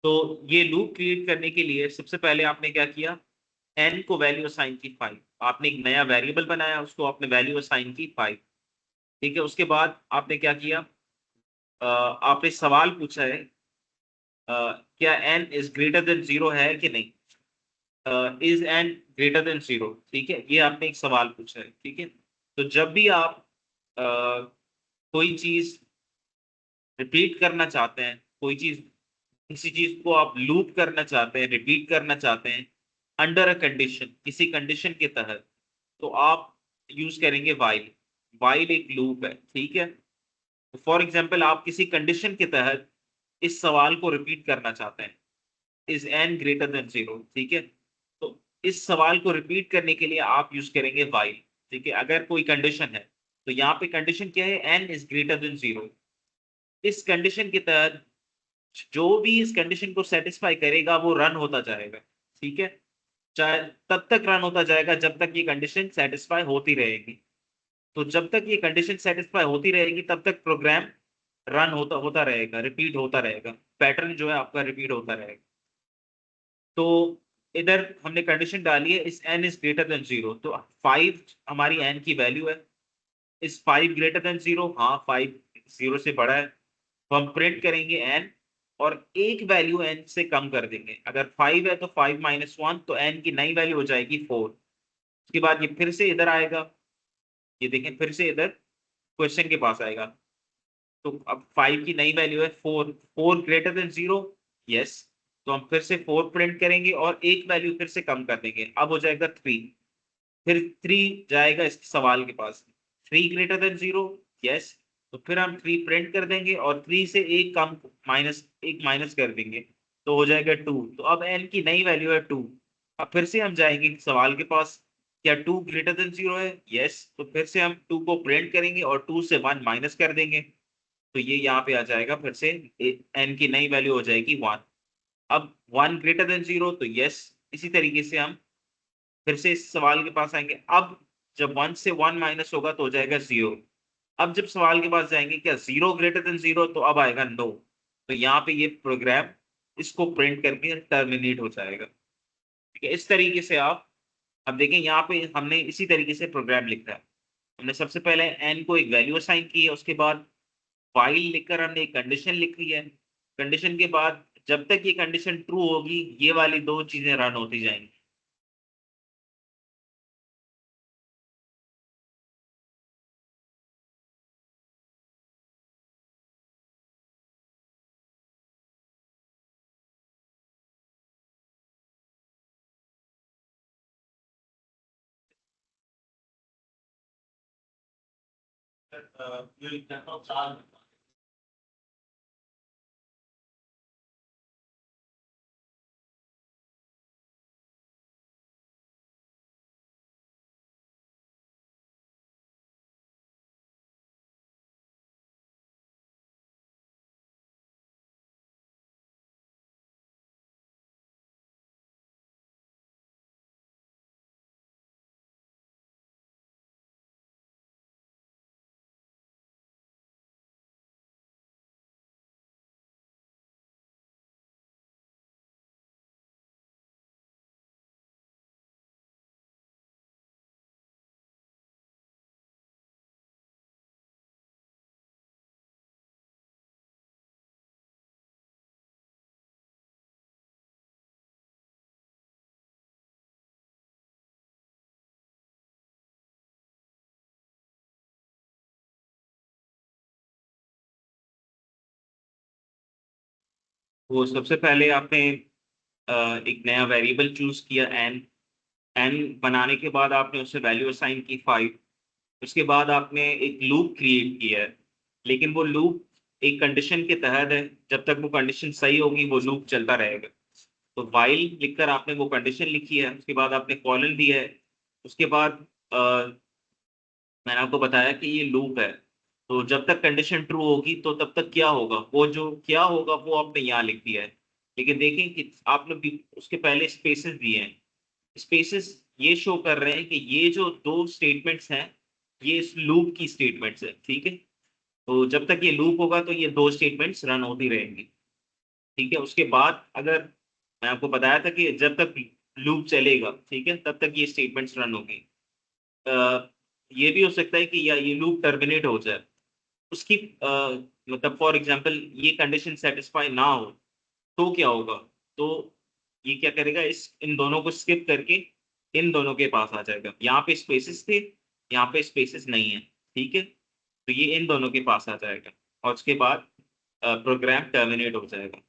तो ये लूप क्रिएट करने के लिए सबसे पहले आपने क्या किया, एन को वैल्यू असाइन की 5। आपने एक नया वेरिएबल बनाया, उसको आपने वैल्यू असाइन की 5। ठीक है, उसके बाद आपने क्या किया, आपने सवाल पूछा है क्या एन इज ग्रेटर देन 0 है कि नहीं। इज एन ग्रेटर देन 0, ठीक है, ये आपने एक सवाल पूछा है। ठीक है, तो जब भी आप अ, कोई चीज रिपीट करना चाहते हैं, किसी चीज को आप लूप करना चाहते हैं, रिपीट करना चाहते हैं अंडर अ कंडीशन, किसी कंडीशन के तहत, तो आप यूज करेंगे वाइल। वाइल एक लूप है। ठीक है, फॉर एग्जाम्पल आप किसी कंडीशन के तहत इस सवाल को रिपीट करना चाहते हैं, इज एन ग्रेटर देन 0। ठीक है, तो इस सवाल को रिपीट करने के लिए आप यूज करेंगे वाइल। ठीक है, अगर कोई कंडीशन है, तो यहाँ पे कंडीशन क्या है, एन इज ग्रेटर देन 0। इस कंडीशन के तहत जो भी इस कंडीशन को सेटिस्फाई करेगा वो रन होता जाएगा। ठीक है, चाहे तब तक रन होता जाएगा जब तक ये कंडीशन सेटिस्फाई होती रहेगी। तो जब तक ये कंडीशन सेटिस्फाई होती रहेगी, तब तक प्रोग्राम रन होता होता रहेगा, रिपीट होता रहेगा, पैटर्न जो है आपका रिपीट होता रहेगा। तो इधर हमने कंडीशन डाली है, इस n इज ग्रेटर देन 0, तो 5 हमारी n की वैल्यू है। इस 5 ग्रेटर देन 0, हाँ 5 0 से बड़ा है, तो हम प्रिंट करेंगे n, और एक वैल्यू n से कम कर देंगे। अगर 5 है तो 5 माइनस 1, तो n की नई वैल्यू हो जाएगी 4। उसके बाद ये फिर से इधर आएगा, ये देखें फिर से इधर क्वेश्चन के पास आएगा, तो अब 5 की नई वैल्यू है 4, 4 ग्रेटर देन 0, यस। तो हम फिर से 4 प्रिंट करेंगे और एक वैल्यू फिर से कम कर देंगे, अब हो जाएगा 3। फिर 3 जाएगा इस सवाल के पास, 3 ग्रेटर देन 0, यस। तो फिर हम 3 प्रिंट कर देंगे और 3 से एक कम, एक माइनस कर देंगे, तो हो जाएगा 2। तो अब n की नई वैल्यू है 2। अब फिर से हम जाएंगे सवाल के पास, क्या 2 ग्रेटर देन 0 है, यस। तो फिर से हम 2 को प्रिंट करेंगे और 2 से 1 माइनस कर देंगे, तो ये यहाँ पे आ जाएगा, फिर से n की नई वैल्यू हो जाएगी 1। अब 1 ग्रेटर देन 0, तो यस। इसी तरीके से हम फिर से इस सवाल के पास आएंगे, अब जब 1 से 1 माइनस होगा तो हो जाएगा 0। अब जब सवाल के पास जाएंगे, क्या 0 ग्रेटर देन 0, तो अब आएगा नो। तो यहाँ पे ये प्रोग्राम इसको प्रिंट करके टर्मिनेट हो जाएगा। ठीक है, इस तरीके से आप, अब देखें यहाँ पे हमने इसी तरीके से प्रोग्राम लिखा है। हमने सबसे पहले n को एक वैल्यू असाइन की है, उसके बाद व्हाइल लिखकर हमने एक कंडीशन लिखी है। कंडीशन के बाद जब तक ये कंडीशन ट्रू होगी, ये वाली दो चीजें रन होती जाएंगी। वो सबसे पहले आपने एक नया वेरिएबल चूज किया n। n बनाने के बाद आपने उससे वैल्यू असाइन की 5। उसके बाद आपने एक लूप क्रिएट किया है, लेकिन वो लूप एक कंडीशन के तहत है, जब तक वो कंडीशन सही होगी वो लूप चलता रहेगा। तो वाइल लिखकर आपने वो कंडीशन लिखी है, उसके बाद आपने कॉलन दिया है। उसके बाद मैंने आपको बताया कि ये लूप है, तो जब तक कंडीशन ट्रू होगी तो तब तक क्या होगा, वो जो क्या होगा वो आपने यहाँ लिख दिया है। लेकिन देखें कि आपने उसके पहले स्पेसेस दिए हैं। स्पेसेस ये शो कर रहे हैं कि ये जो दो स्टेटमेंट्स हैं, ये इस लूप की स्टेटमेंट्स है, ठीक है। तो जब तक ये लूप होगा तो ये दो स्टेटमेंट्स रन होती रहेंगी। ठीक है, उसके बाद अगर, मैं आपको बताया था कि जब तक लूप चलेगा, ठीक है, तब तक ये स्टेटमेंट्स रन होगी। ये भी हो सकता है कि या ये लूप टर्मिनेट हो जाए, उसकी मतलब फॉर एग्जांपल ये कंडीशन सेटिस्फाई ना हो, तो क्या होगा, तो ये क्या करेगा, इस इन दोनों को स्किप करके इन दोनों के पास आ जाएगा। यहाँ पे स्पेसेस थे, यहाँ पे स्पेसेस नहीं है, ठीक है। तो ये इन दोनों के पास आ जाएगा और उसके बाद प्रोग्राम टर्मिनेट हो जाएगा।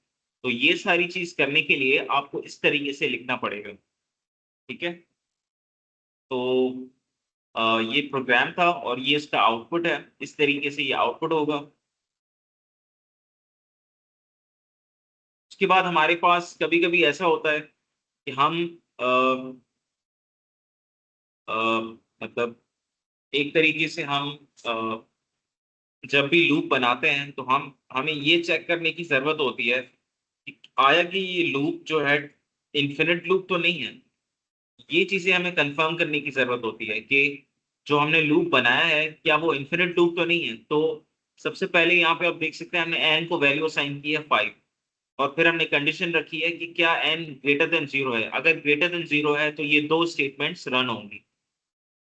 तो ये सारी चीज करने के लिए आपको इस तरीके से लिखना पड़ेगा, ठीक है। तो ये प्रोग्राम था और ये इसका आउटपुट है, इस तरीके से ये आउटपुट होगा। उसके बाद हमारे पास कभी कभी ऐसा होता है कि हम अ, अ, मतलब एक तरीके से हम अ, जब भी लूप बनाते हैं तो हम हमें ये चेक करने की जरूरत होती है कि आया कि ये लूप जो है इन्फिनिट लूप तो नहीं है। ये चीजें हमें कंफर्म करने की जरूरत होती है कि जो हमने लूप बनाया है क्या वो इन्फिनिट लूप तो नहीं है। तो सबसे पहले यहाँ पे आप देख सकते हैं हमने एन को वैल्यू असाइन की है 5, और फिर हमने कंडीशन रखी है कि क्या एन ग्रेटर देन 0 है। अगर ग्रेटर देन 0 है तो ये दो स्टेटमेंट्स रन होंगी,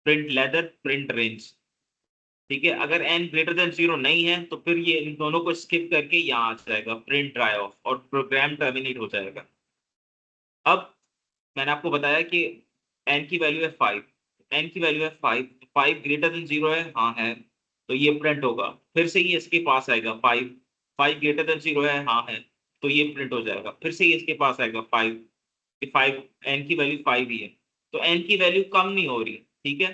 प्रिंट लेदर, प्रिंट रेंज। ठीक है, अगर एन ग्रेटर देन 0 नहीं है तो फिर ये इन दोनों को स्किप करके यहाँ आ जाएगा, प्रिंट ड्राई ऑफ, और प्रोग्राम टर्मिनेट हो जाएगा। अब मैंने आपको बताया कि एन की वैल्यू है 5, एन की वैल्यू है 5, 5 ग्रेटर देन 0 है, हाँ है। तो ये प्रिंट होगा। फिर से ये इसके पास आएगा 5, 5 ग्रेटर देन 0 है, हाँ है, तो ये प्रिंट हो जाएगा। फिर से ये इसके पास आएगा 5, कि 5 एन की वैल्यू 5 ही है, तो एन की वैल्यू कम नहीं हो रही, ठीक है।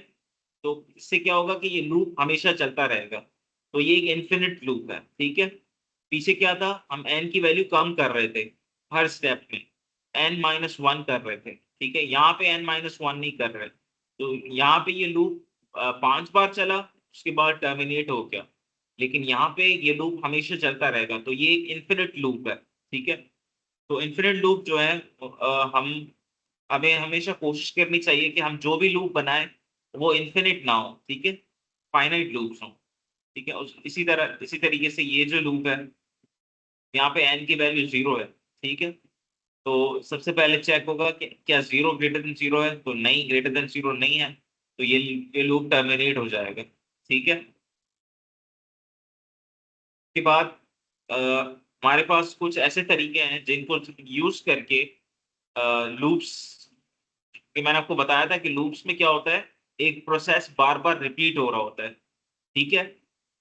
तो इससे क्या होगा कि ये लूप हमेशा चलता रहेगा। तो ये एक इन्फिनिट लूप है, ठीक है। पीछे क्या था, हम एन की वैल्यू कम कर रहे थे हर स्टेप में, n-1 कर रहे थे, ठीक है। यहाँ पे n-1 नहीं कर रहे, तो यहाँ पे ये लूप 5 बार चला, उसके बाद टर्मिनेट हो गया। लेकिन यहाँ पे ये लूप हमेशा चलता रहेगा, तो ये एक इन्फिनिट लूप है, ठीक है। तो इन्फिनिट लूप जो है हम हमें हमेशा कोशिश करनी चाहिए कि हम जो भी लूप बनाए वो इन्फिनिट ना हो, ठीक है, फाइनाइट लूप्स हो, ठीक है। इसी तरह इसी तरीके से ये जो लूप है, यहाँ पे n की वैल्यू 0 है, ठीक है। तो सबसे पहले चेक होगा कि क्या 0 ग्रेटर देन 0 है, तो नहीं, ग्रेटर देन 0 नहीं है, तो ये लूप टर्मिनेट हो जाएगा, ठीक है। के बाद हमारे पास कुछ ऐसे तरीके हैं जिनको यूज करके लूप्स, कि मैंने आपको बताया था कि लूप्स में क्या होता है, एक प्रोसेस बार बार रिपीट हो रहा होता है, ठीक है।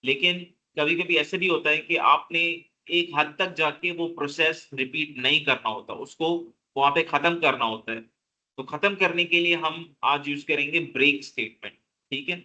लेकिन कभी कभी ऐसे भी होता है कि आपने एक हद तक जाके वो प्रोसेस रिपीट नहीं करना होता, उसको वहां पे खत्म करना होता है। तो खत्म करने के लिए हम आज यूज करेंगे ब्रेक स्टेटमेंट, ठीक है।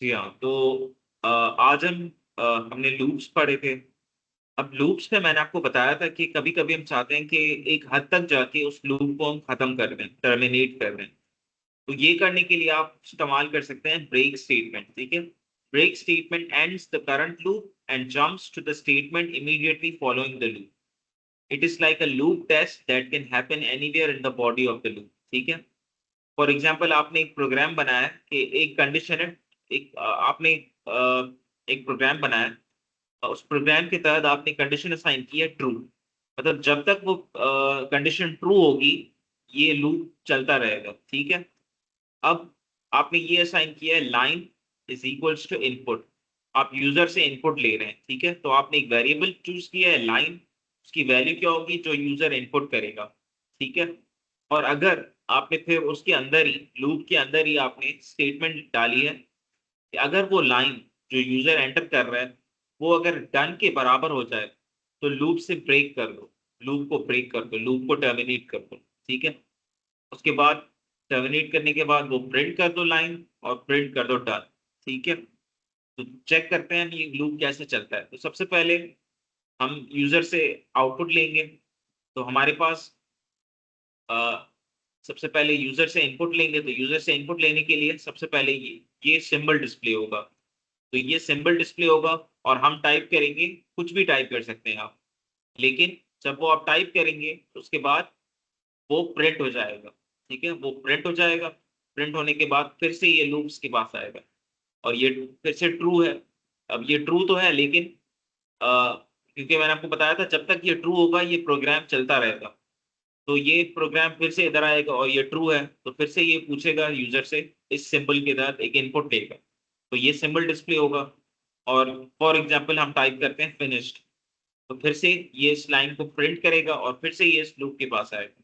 जी हाँ, तो आज हमने लूप्स पढ़े थे। अब लूप्स में मैंने आपको बताया था कि कभी कभी हम चाहते हैं कि एक हद तक जाके उस लूप को हम खत्म कर दें, टर्मिनेट कर दें। तो ये करने के लिए आप इस्तेमाल कर सकते हैं ब्रेक स्टेटमेंट, ठीक है। Break statement ends the current loop and jumps to the statement immediately following the loop. It is like a loop test that can happen anywhere in the body of the loop, ठीक है। For example, आपने एक programme बनाया है कि एक condition है, आपने एक प्रोग्राम बनाया है, उस प्रोग्राम के तहत आपने कंडीशन असाइन की है ट्रू, मतलब जब तक वो कंडीशन ट्रू होगी ये लूप चलता रहेगा, ठीक है। अब आपने ये असाइन किया है line is equals to input, आप यूजर से इनपुट ले रहे हैं, ठीक है। तो आपने एक वेरिएबल चूज किया है लाइन, उसकी वैल्यू क्या होगी, जो यूजर इनपुट करेगा, ठीक है। और अगर आपने फिर उसके अंदर ही, लूप के अंदर ही आपने स्टेटमेंट डाली है कि अगर वो लाइन जो यूजर एंटर कर रहा है वो अगर डन के बराबर हो जाए तो लूप से ब्रेक कर दो, लूप को ब्रेक कर दो, लूप को टर्मिनेट कर दो, ठीक है। उसके बाद टर्मिनेट करने के बाद वो प्रिंट कर दो लाइन और प्रिंट कर दो डन, ठीक है। तो चेक करते हैं ये लूप कैसे चलता है। तो सबसे पहले हम यूजर से आउटपुट लेंगे। तो हमारे पास सबसे पहले यूजर से इनपुट लेंगे, तो यूजर से इनपुट लेने के लिए सबसे पहले ये सिंबल डिस्प्ले होगा। तो ये सिंबल डिस्प्ले होगा और हम टाइप करेंगे, कुछ भी टाइप कर सकते हैं आप, लेकिन जब वो आप टाइप करेंगे तो उसके बाद वो प्रिंट हो जाएगा, ठीक है। वो प्रिंट हो जाएगा, प्रिंट होने के बाद फिर से ये लूप्स के पास आएगा और ये फिर से ट्रू है। अब ये ट्रू तो है, लेकिन क्योंकि मैंने आपको बताया था जब तक ये ट्रू होगा ये प्रोग्राम चलता रहेगा। तो ये प्रोग्राम फिर से इधर आएगा और ये ट्रू है तो फिर से ये पूछेगा यूजर से, इस सिंबल के साथ एक इनपुट देगा, तो ये सिंबल डिस्प्ले होगा। और फॉर एग्जाम्पल हम टाइप करते हैं फिनिश्ड, तो फिर से ये इस लाइन को प्रिंट करेगा और फिर से ये इस लूप के पास आएगा,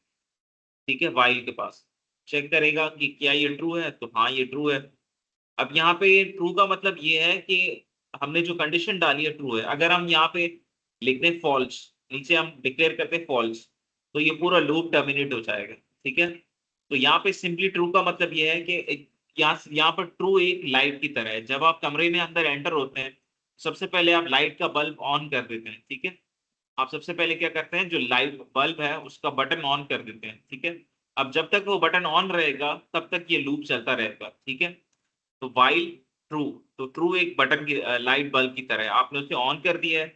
ठीक है, व्हाइल के पास। चेक करेगा कि क्या ये ट्रू है, तो हाँ ये ट्रू है। अब यहाँ पे ट्रू का मतलब ये है कि हमने जो कंडीशन डाली है ट्रू है। अगर हम यहाँ पे लिख दें फॉल्स, नीचे हम डिक्लेयर करते हैं फॉल्स, तो ये पूरा लूप टर्मिनेट हो जाएगा, ठीक है। तो यहाँ पे सिंपली ट्रू का मतलब ये है कि यहाँ पर ट्रू एक लाइट की तरह है। जब आप कमरे में अंदर एंटर होते हैं, सबसे पहले आप लाइट का बल्ब ऑन कर देते हैं, ठीक है। आप सबसे पहले क्या करते हैं, जो लाइट बल्ब है उसका बटन ऑन कर देते हैं, ठीक है। अब जब तक वो बटन ऑन रहेगा तब तक ये लूप चलता रहेगा, ठीक है। तो वाइल ट्रू, तो ट्रू एक बटन की लाइट बल्ब की तरह है, आपने उसे ऑन कर दिया है,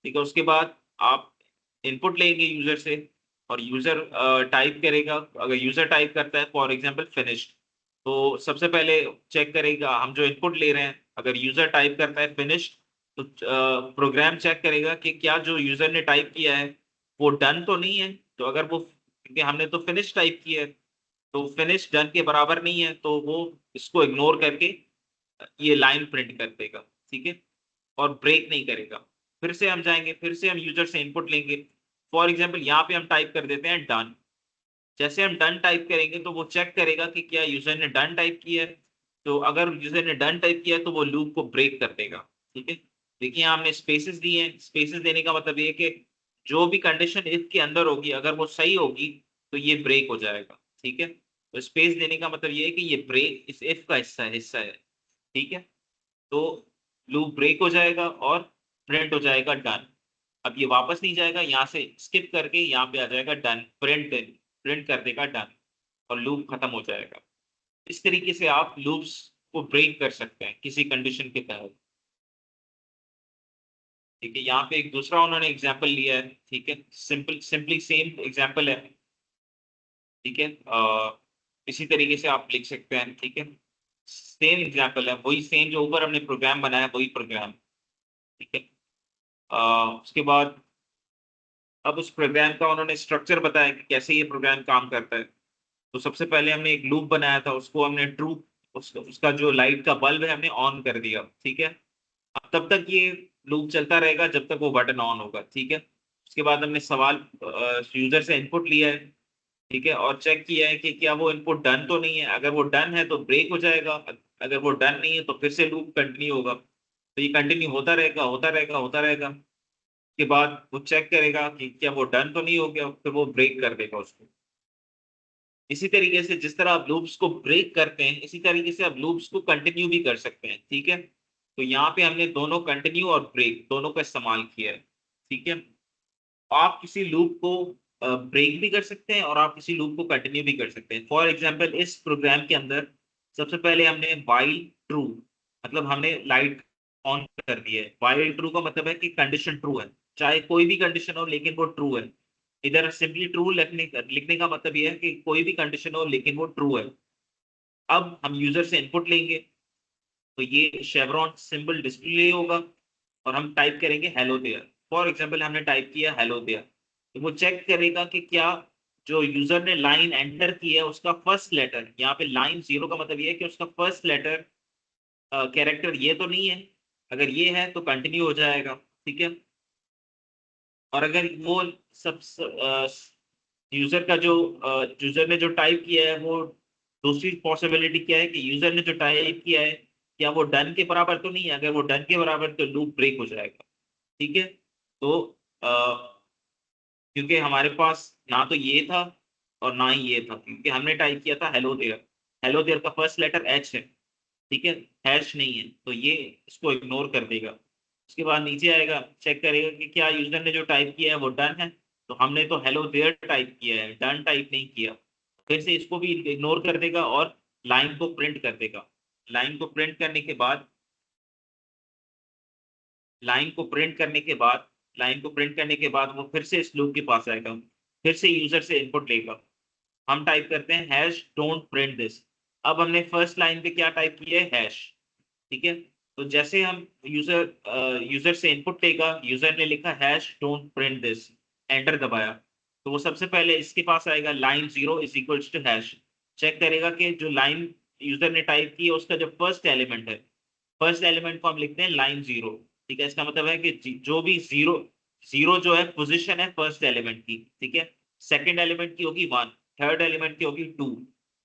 ठीक है। उसके बाद आप इनपुट लेंगे यूजर से और यूजर टाइप करेगा। अगर यूजर टाइप करता है फॉर एग्जांपल फिनिश्ड, तो सबसे पहले चेक करेगा हम जो इनपुट ले रहे हैं, अगर यूजर टाइप करता है फिनिश्ड, तो प्रोग्राम चेक करेगा कि क्या जो यूजर ने टाइप किया है वो डन तो नहीं है। तो अगर वो, क्योंकि हमने तो फिनिश टाइप किया है, तो फिनिश डन के बराबर नहीं है, तो वो इसको इग्नोर करके ये लाइन प्रिंट कर देगा, ठीक है, और ब्रेक नहीं करेगा। फिर से हम जाएंगे, फिर से हम यूजर से इनपुट लेंगे। फॉर एग्जांपल यहाँ पे हम टाइप कर देते हैं डन। जैसे हम डन टाइप करेंगे तो वो चेक करेगा कि क्या यूजर ने डन टाइप किया है। तो अगर यूजर ने डन टाइप किया है तो वो लूप को ब्रेक कर देगा, ठीक है। देखिए यहाँ हमने स्पेसेस दिए हैं, स्पेसेस देने का मतलब ये है कि जो भी कंडीशन इफ के अंदर होगी अगर वो सही होगी तो ये ब्रेक हो जाएगा, ठीक है। तो स्पेस देने का मतलब ये है कि ये ब्रेक इस इफ का हिस्सा है, ठीक है। तो लूप ब्रेक हो जाएगा और प्रिंट हो जाएगा डन। अब ये वापस नहीं जाएगा, यहाँ से स्किप करके यहाँ पे आ जाएगा डन, प्रिंट प्रिंट कर देगा डन, और लूप खत्म हो जाएगा। इस तरीके से आप लूप्स को ब्रेक कर सकते हैं किसी कंडीशन के तहत, ठीक है। यहाँ पे एक दूसरा उन्होंने एग्जाम्पल लिया है, ठीक है, सिंपली सेम एग्जाम्पल है, ठीक है। इसी तरीके से आप लिख सकते हैं, ठीक है। सेम एग्जाम्पल है, वही सेम जो ऊपर हमने प्रोग्राम बनाया वही प्रोग्राम, ठीक है। उसके बाद अब उस प्रोग्राम का उन्होंने स्ट्रक्चर बताया कि कैसे ये प्रोग्राम काम करता है। तो सबसे पहले हमने एक लूप बनाया था, उसको हमने ट्रू, उसका जो लाइट का बल्ब है हमने ऑन कर दिया, ठीक है। अब तब तक ये लूप चलता रहेगा जब तक वो बटन ऑन होगा, ठीक है। उसके बाद हमने सवाल यूजर से इनपुट लिया है, ठीक है, और चेक किया है कि क्या वो इनपुट डन तो नहीं है। अगर वो डन है तो ब्रेक हो जाएगा, अगर वो डन नहीं है तो फिर से लूप कंटिन्यू होगा। तो ये कंटिन्यू होता रहेगा, होता रहेगा, होता रहेगा। के बाद वो चेक करेगा कि क्या वो डन तो नहीं हो गया, फिर वो ब्रेक कर देगा उसको। इसी तरीके से जिस तरह आप लूप्स को ब्रेक करते हैं, इसी तरीके से आप लूप्स को कंटिन्यू भी कर सकते हैं, ठीक है। तो यहाँ पे हमने दोनों कंटिन्यू और ब्रेक दोनों का इस्तेमाल किया है, ठीक है। आप किसी लूप को ब्रेक भी कर सकते हैं और आप किसी लूप को कंटिन्यू भी कर सकते हैं। फॉर एग्जांपल इस प्रोग्राम के अंदर सबसे पहले हमने व्हाइल ट्रू, मतलब हमने लाइट ऑन कर दी है। व्हाइल ट्रू का मतलब है कि कंडीशन ट्रू है, चाहे कोई भी कंडीशन हो लेकिन वो ट्रू है। इधर सिंपली ट्रू लिखने का मतलब ये है कि कोई भी कंडीशन हो लेकिन वो ट्रू है। अब हम यूजर से इनपुट लेंगे, तो ये शेवरॉन सिंबल डिस्प्ले होगा और हम टाइप करेंगे हेलो देयर। फॉर एग्जांपल हमने टाइप किया हेलो देयर, तो वो चेक करेगा कि क्या जो यूजर ने लाइन एंटर की है उसका फर्स्ट लेटर, यहाँ पे लाइन जीरो का मतलब ये है कि उसका फर्स्ट लेटर कैरेक्टर ये तो नहीं है। अगर ये है तो कंटिन्यू हो जाएगा, ठीक है। और अगर वो सब यूजर का जो यूजर ने जो टाइप किया है वो, दूसरी पॉसिबिलिटी क्या है कि यूजर ने जो टाइप किया है क्या वो डन के बराबर तो नहीं है। अगर वो डन के बराबर तो लूप ब्रेक हो जाएगा, ठीक है। तो क्योंकि हमारे पास ना तो ये था और ना ही ये था, क्योंकि हमने टाइप किया था हेलो देयर। हेलो देयर का फर्स्ट लेटर एच है, ठीक है, हैश नहीं है, तो ये इसको इग्नोर कर देगा। उसके बाद नीचे आएगा, चेक करेगा कि क्या यूजर ने जो टाइप किया है वो डन है। तो हमने तो हेलो देयर टाइप किया है, डन टाइप नहीं किया। फिर से इसको भी इग्नोर कर देगा और लाइन को प्रिंट कर देगा। लाइन को प्रिंट करने के बाद लाइन को प्रिंट करने के बाद लाइन को प्रिंट करने के बाद वो फिर से इस लूप के पास आएगा, फिर से यूजर से इनपुट लेगा। हम टाइप करते हैं हैश डोंट प्रिंट दिस। अब हमने फर्स्ट लाइन पे क्या टाइप किया है, हैश, ठीक है। तो जैसे हम यूजर से इनपुट लेगा, यूजर ने लिखा hash don't print this, enter दबाया, तो वो सबसे पहले इसके पास आएगा line 0 is equals to hash, check करेगा कि जो लाइन यूजर ने टाइप की है उसका जो फर्स्ट एलिमेंट है, फर्स्ट एलिमेंट को हम लिखते हैं लाइन 0। ठीक है, इसका मतलब है कि जो भी जीरो जीरो जो है पोजीशन है फर्स्ट एलिमेंट की, ठीक है, सेकंड एलिमेंट की होगी 1, थर्ड एलिमेंट की होगी 2।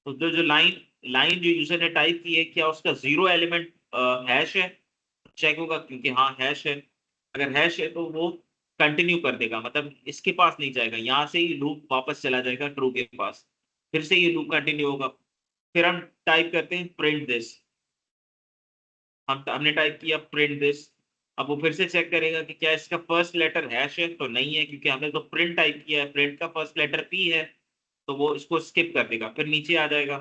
तो जो लाइन लाइन जो यूजर ने टाइप की है क्या उसका जीरो एलिमेंट हैश है, चेक होगा क्योंकि हाँ हैश है। अगर हैश है तो वो कंटिन्यू कर देगा, मतलब इसके पास नहीं जाएगा, यहाँ से ही लूप वापस चला जाएगा ट्रू के पास, फिर से ये लूप कंटिन्यू होगा। फिर हम टाइप करते हैं प्रिंट दिस, हमने टाइप किया प्रिंट दिस। अब वो फिर से चेक करेगा कि क्या इसका फर्स्ट लेटर हैश है, तो नहीं है क्योंकि हमने तो प्रिंट टाइप किया है, प्रिंट का फर्स्ट लेटर पी है, तो वो इसको स्किप कर देगा, फिर नीचे आ जाएगा।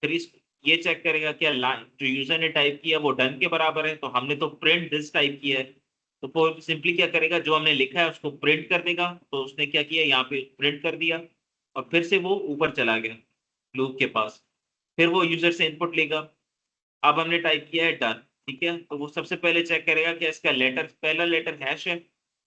फिर इस ये चेक करेगा क्या लाइन जो यूजर ने टाइप किया वो डन के बराबर है, तो हमने तो प्रिंट दिस टाइप किया है, तो वो सिंपली क्या करेगा जो हमने लिखा है उसको प्रिंट कर देगा, तो उसने क्या किया यहाँ पे प्रिंट कर दिया, और फिर से वो ऊपर चला गया लूप के पास, फिर वो यूजर से इनपुट लेगा। अब हमने टाइप किया है डन, ठीक है, तो वो सबसे पहले चेक करेगा कि इसका लेटर पहला लेटर हैश है,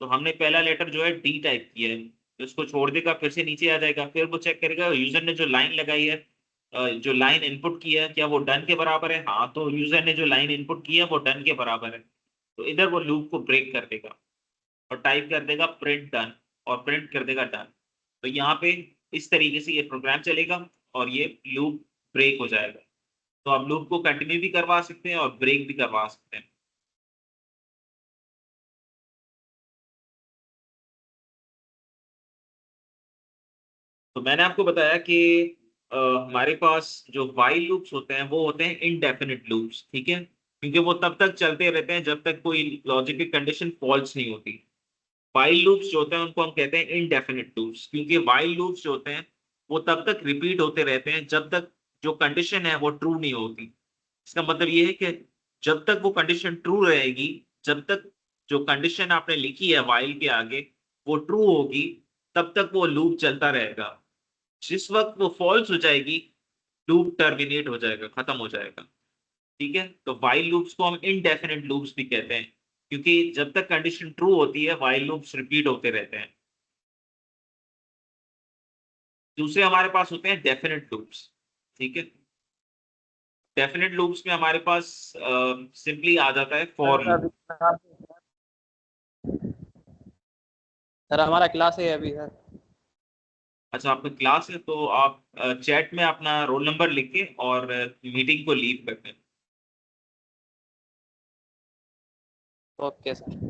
तो हमने पहला लेटर जो है डी टाइप किया है, तो इसको छोड़ देगा, फिर से नीचे आ जाएगा, फिर वो चेक करेगा यूजर ने जो लाइन लगाई है, जो लाइन इनपुट की है क्या वो डन के बराबर है, हाँ तो यूजर ने जो लाइन इनपुट की है वो डन के बराबर है, तो इधर वो लूप को ब्रेक कर देगा और टाइप कर देगा प्रिंट डन, और प्रिंट कर देगा डन। तो यहाँ पे इस तरीके से ये प्रोग्राम चलेगा और ये लूप ब्रेक हो जाएगा। तो आप लूप को कंटिन्यू भी करवा सकते हैं और ब्रेक भी करवा सकते हैं। तो मैंने आपको बताया कि हमारे पास जो वाइल लूप्स होते हैं वो होते हैं इनडेफिनिट लूप्स, ठीक है, क्योंकि वो तब तक चलते रहते हैं जब तक कोई लॉजिकल कंडीशन फॉल्स नहीं होती। वाइल लूप्स जो होते हैं उनको हम कहते हैं इनडेफिनिट लूप्स, क्योंकि वाइल लूप्स जो होते हैं वो तब तक रिपीट होते रहते हैं जब तक जो कंडीशन है वो ट्रू नहीं होती। इसका मतलब ये है कि जब तक वो कंडीशन ट्रू रहेगी, जब तक जो कंडीशन आपने लिखी है वाइल के आगे वो ट्रू होगी, तब तक वो लूप चलता रहेगा। जिस वक्त वो फॉल्स हो जाएगी लूप टर्मिनेट हो जाएगा, खत्म हो जाएगा। ठीक है, तो वाइल लूप्स को हम इनडेफिनिट लूप्स भी कहते हैं, क्योंकि जब तक कंडीशन ट्रू होती है वाइल लूप्स रिपीट होते रहते हैं। दूसरे हमारे पास होते हैं डेफिनेट लूप्स, ठीक है। डेफिनेट लूप्स में हमारे पास सिंपली आ जाता है फॉर सर लूप। अभी सर हमारा क्लास है अभी सर। अच्छा आपका क्लास है तो आप चैट में अपना रोल नंबर लिख के और मीटिंग को लीव कर दें। Okay sir.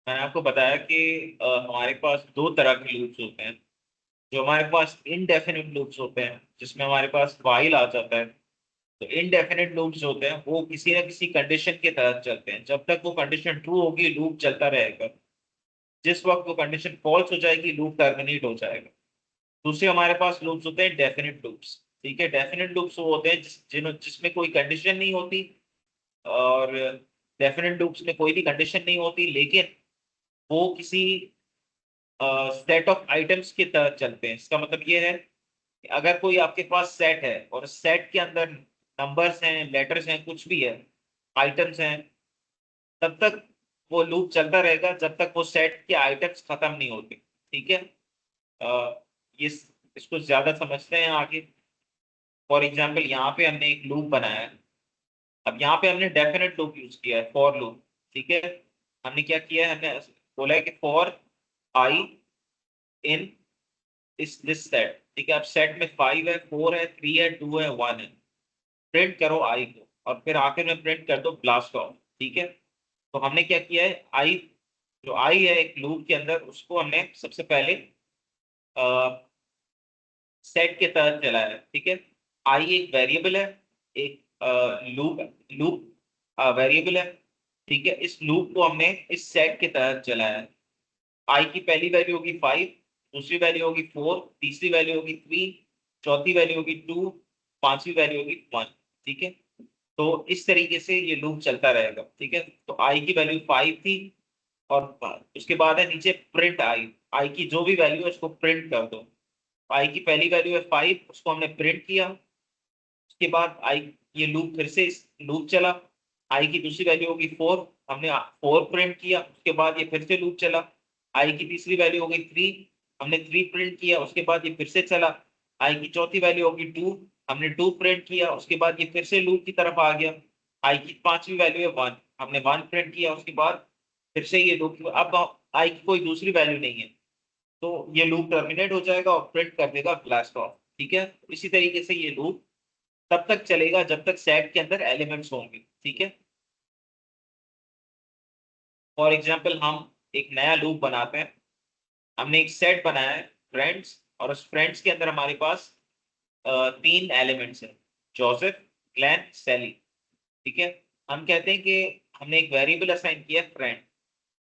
मैंने आपको बताया कि हमारे पास दो तरह के लूप्स होते हैं। जो हमारे पास इनडेफिनिट लूप्स होते हैं जिसमें हमारे पास वाइल आ जाता है। तो इनडेफिनिट लूप्स होते हैं वो किसी ना किसी कंडीशन के तहत चलते हैं, जब तक वो कंडीशन ट्रू होगी लूप चलता रहेगा। जिस वक्त वो कंडीशन फॉल्स हो जाएगी लूप टर्मिनेट हो जाएगा। दूसरे हमारे पास लूप्स होते हैं डेफिनेट लूप्स। ठीक है, डेफिनेट लूप्स वो होते हैं जिसमें कोई कंडीशन नहीं होती। और डेफिनेट लूप्स में कोई भी कंडीशन नहीं होती, लेकिन वो किसी सेट ऑफ आइटम्स के तहत चलते हैं। इसका मतलब ये है कि अगर कोई आपके पास सेट है और सेट के अंदर नंबर्स हैं, लेटर्स हैं, कुछ भी है, आइटम्स हैं, तब तक वो लूप चलता रहेगा जब तक वो सेट के आइटम्स खत्म नहीं होते। ठीक है। ये इसको ज्यादा समझते हैं आगे। फॉर एग्जाम्पल यहाँ पे हमने एक लूप बनाया है। अब यहाँ पे हमने डेफिनेट लूप यूज किया है, फॉर लूप। ठीक है। हमने क्या किया है, हमने बोला है कि फॉर आई इन इस दिस सेट। ठीक है, अब सेट में 5 है, 4 है, 3 है, 2 है, 1 है। प्रिंट करो आई को और फिर आखिर में प्रिंट कर दो ब्लास्ट ऑफ। ठीक है। तो हमने क्या किया है, आई, जो आई है एक लूप के अंदर, उसको हमने सबसे पहले सेट के तहत चलाया है। ठीक है। आई एक वेरिएबल है, एक लूप लूप वेरिएबल है। ठीक है, इस लूप को हमने इस सेट के तहत चलाया है। आई की पहली वैल्यू होगी 5, दूसरी वैल्यू होगी 4, तीसरी वैल्यू होगी 3, चौथी वैल्यू होगी 2, पांचवी वैल्यू होगी 1। ठीक है। तो इस तरीके से ये लूप चलता रहेगा। ठीक है, तो आई की वैल्यू 5 थी और उसके बाद है नीचे प्रिंट आई। आई की जो भी वैल्यू है उसको प्रिंट कर दो। आई की पहली वैल्यू है 5, उसको हमने प्रिंट किया। उसके बाद आई, ये लूप फिर से इस लूप चला। आई की दूसरी वैल्यू होगी 4, हमने 4 प्रिंट किया। उसके बाद ये फिर से लूप चला। आई की तीसरी वैल्यू हो गई 3, हमने 3 प्रिंट किया। उसके बाद ये फिर से चला। आई की चौथी वैल्यू होगी 2, हमने 2 प्रिंट किया। उसके बाद ये फिर से लूप की तरफ आ गया। आई की पांचवी वैल्यू है 1, हमने 1 प्रिंट किया। उसके बाद फिर से ये लूप, अब आई की कोई दूसरी वैल्यू नहीं है, तो ये लूप टर्मिनेट हो जाएगा और प्रिंट कर देगा ब्लास्ट ऑफ। ठीक है, इसी तरीके से ये लूप तब तक चलेगा जब तक सेट के अंदर एलिमेंट्स होंगे। ठीक है। फॉर एग्जाम्पल हम एक नया लूप बनाते हैं। हमने एक सेट बनाया है फ्रेंड्स, और उस फ्रेंड्स के अंदर हमारे पास 3 एलिमेंट्स हैं, जोसेफ, ग्लेन, सैली। ठीक है। हम कहते हैं कि हमने एक वेरिएबल असाइन किया फ्रेंड।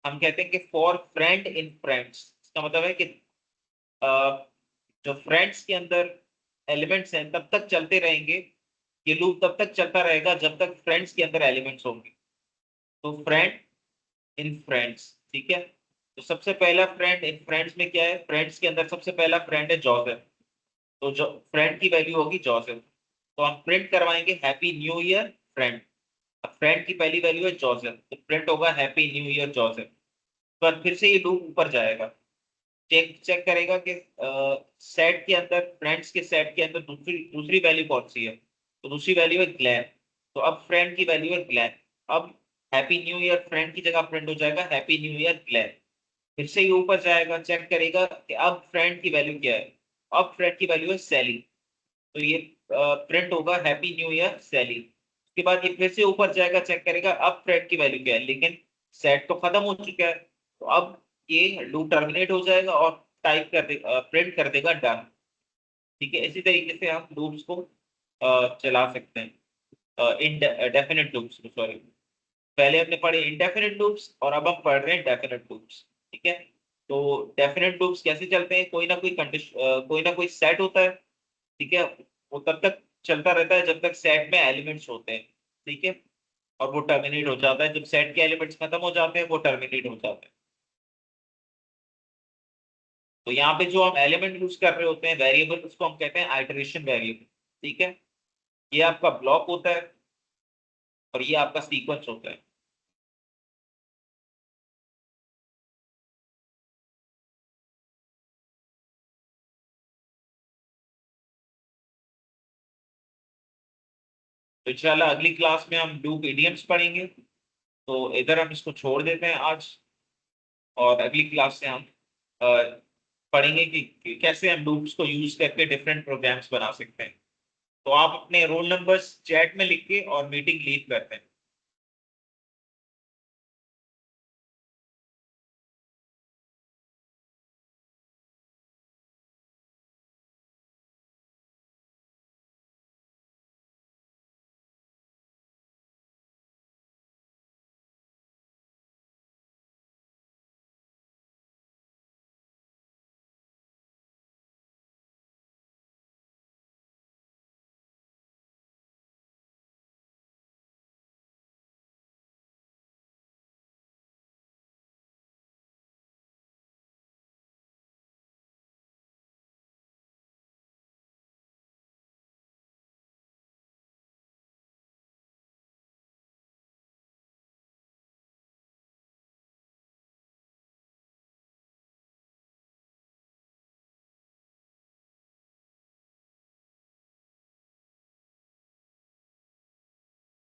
हम कहते हैं कि फॉर फ्रेंड इन फ्रेंड्स, इसका मतलब है कि जो फ्रेंड्स के अंदर एलिमेंट्स हैं तब तक चलते रहेंगे। ये लूप तब तक चलता रहेगा जब तक फ्रेंड्स के अंदर एलिमेंट्स होंगे। तो फ्रेंड इन फ्रेंड्स। ठीक है। तो सबसे पहला फ्रेंड इन फ्रेंड्स में क्या है, फ्रेंड्स के अंदर सबसे पहला फ्रेंड है जोसेफ। तो जो फ्रेंड की वैल्यू होगी जोसेफ, तो हम प्रिंट करवाएंगे हैप्पी न्यू ईयर फ्रेंड। अब फ्रेंड की पहली वैल्यू है जोसेफ, तो प्रिंट होगा हैप्पी न्यू ईयर जोसेफ। तो बाद फिर से ये लूप ऊपर जाएगा, चेक चेक करेगा कि सेट के अंदर, फ्रेंड्स के सेट के अंदर दूसरी दूसरी वैल्यू कौन सी है। तो दूसरी वैल्यू है ग्लैन। तो अब फ्रेंड की वैल्यू है ग्लैन। अब हैप्पी न्यू ईयर फ्रेंड की जगह प्रिंट हो जाएगा हैप्पी न्यू ईयर ग्लैन। फिर से ये ऊपर जाएगा, चेक करेगा कि अब फ्रेंड की वैल्यू क्या है। अब फ्रेंड की वैल्यू है सैली, तो ये प्रिंट होगा हैप्पी न्यू ईयर सैली। उसके बाद ये फिर से ऊपर जाएगा, चेक करेगा अब फ्रेंड की वैल्यू क्या है, लेकिन सेट तो खत्म हो चुका है। तो अब ये लूप टर्मिनेट हो जाएगा और टाइप कर दे, प्रिंट कर देगा डन। ठीक है, इसी तरीके से हम लूप्स को चला सकते हैं, इन डेफिनेट लूप्स को, सॉरी। पहले हमने पढ़े इनडेफिनेट लूप्स और अब हम पढ़ रहे हैं डेफिनेट लूप्स। ठीक है। तो डेफिनेट लूप्स कैसे चलते हैं, कोई ना कोई कंडीशन, कोई ना कोई सेट होता है। ठीक है, वो तब तक चलता रहता है जब तक सेट में एलिमेंट्स होते हैं। ठीक है, और वो टर्मिनेट हो जाता है जब सेट के एलिमेंट्स खत्म हो जाते हैं, वो टर्मिनेट हो जाते हैं। तो यहाँ पे जो हम एलिमेंट यूज कर रहे होते हैं वेरिएबल, उसको हम कहते हैं आइटरेशन वेरिएबल। ठीक है, ये आपका ब्लॉक होता है और ये आपका सीक्वेंस होता है। तो इंशाल्लाह अगली क्लास में हम लूप इडियम्स पढ़ेंगे। तो इधर हम इसको छोड़ देते हैं आज, और अगली क्लास से हम अ, पढ़ेंगे कि कैसे हम लूप्स को यूज करके डिफरेंट प्रोग्राम्स बना सकते हैं। तो आप अपने रोल नंबर्स चैट में लिख के और मीटिंग लीव करते हैं।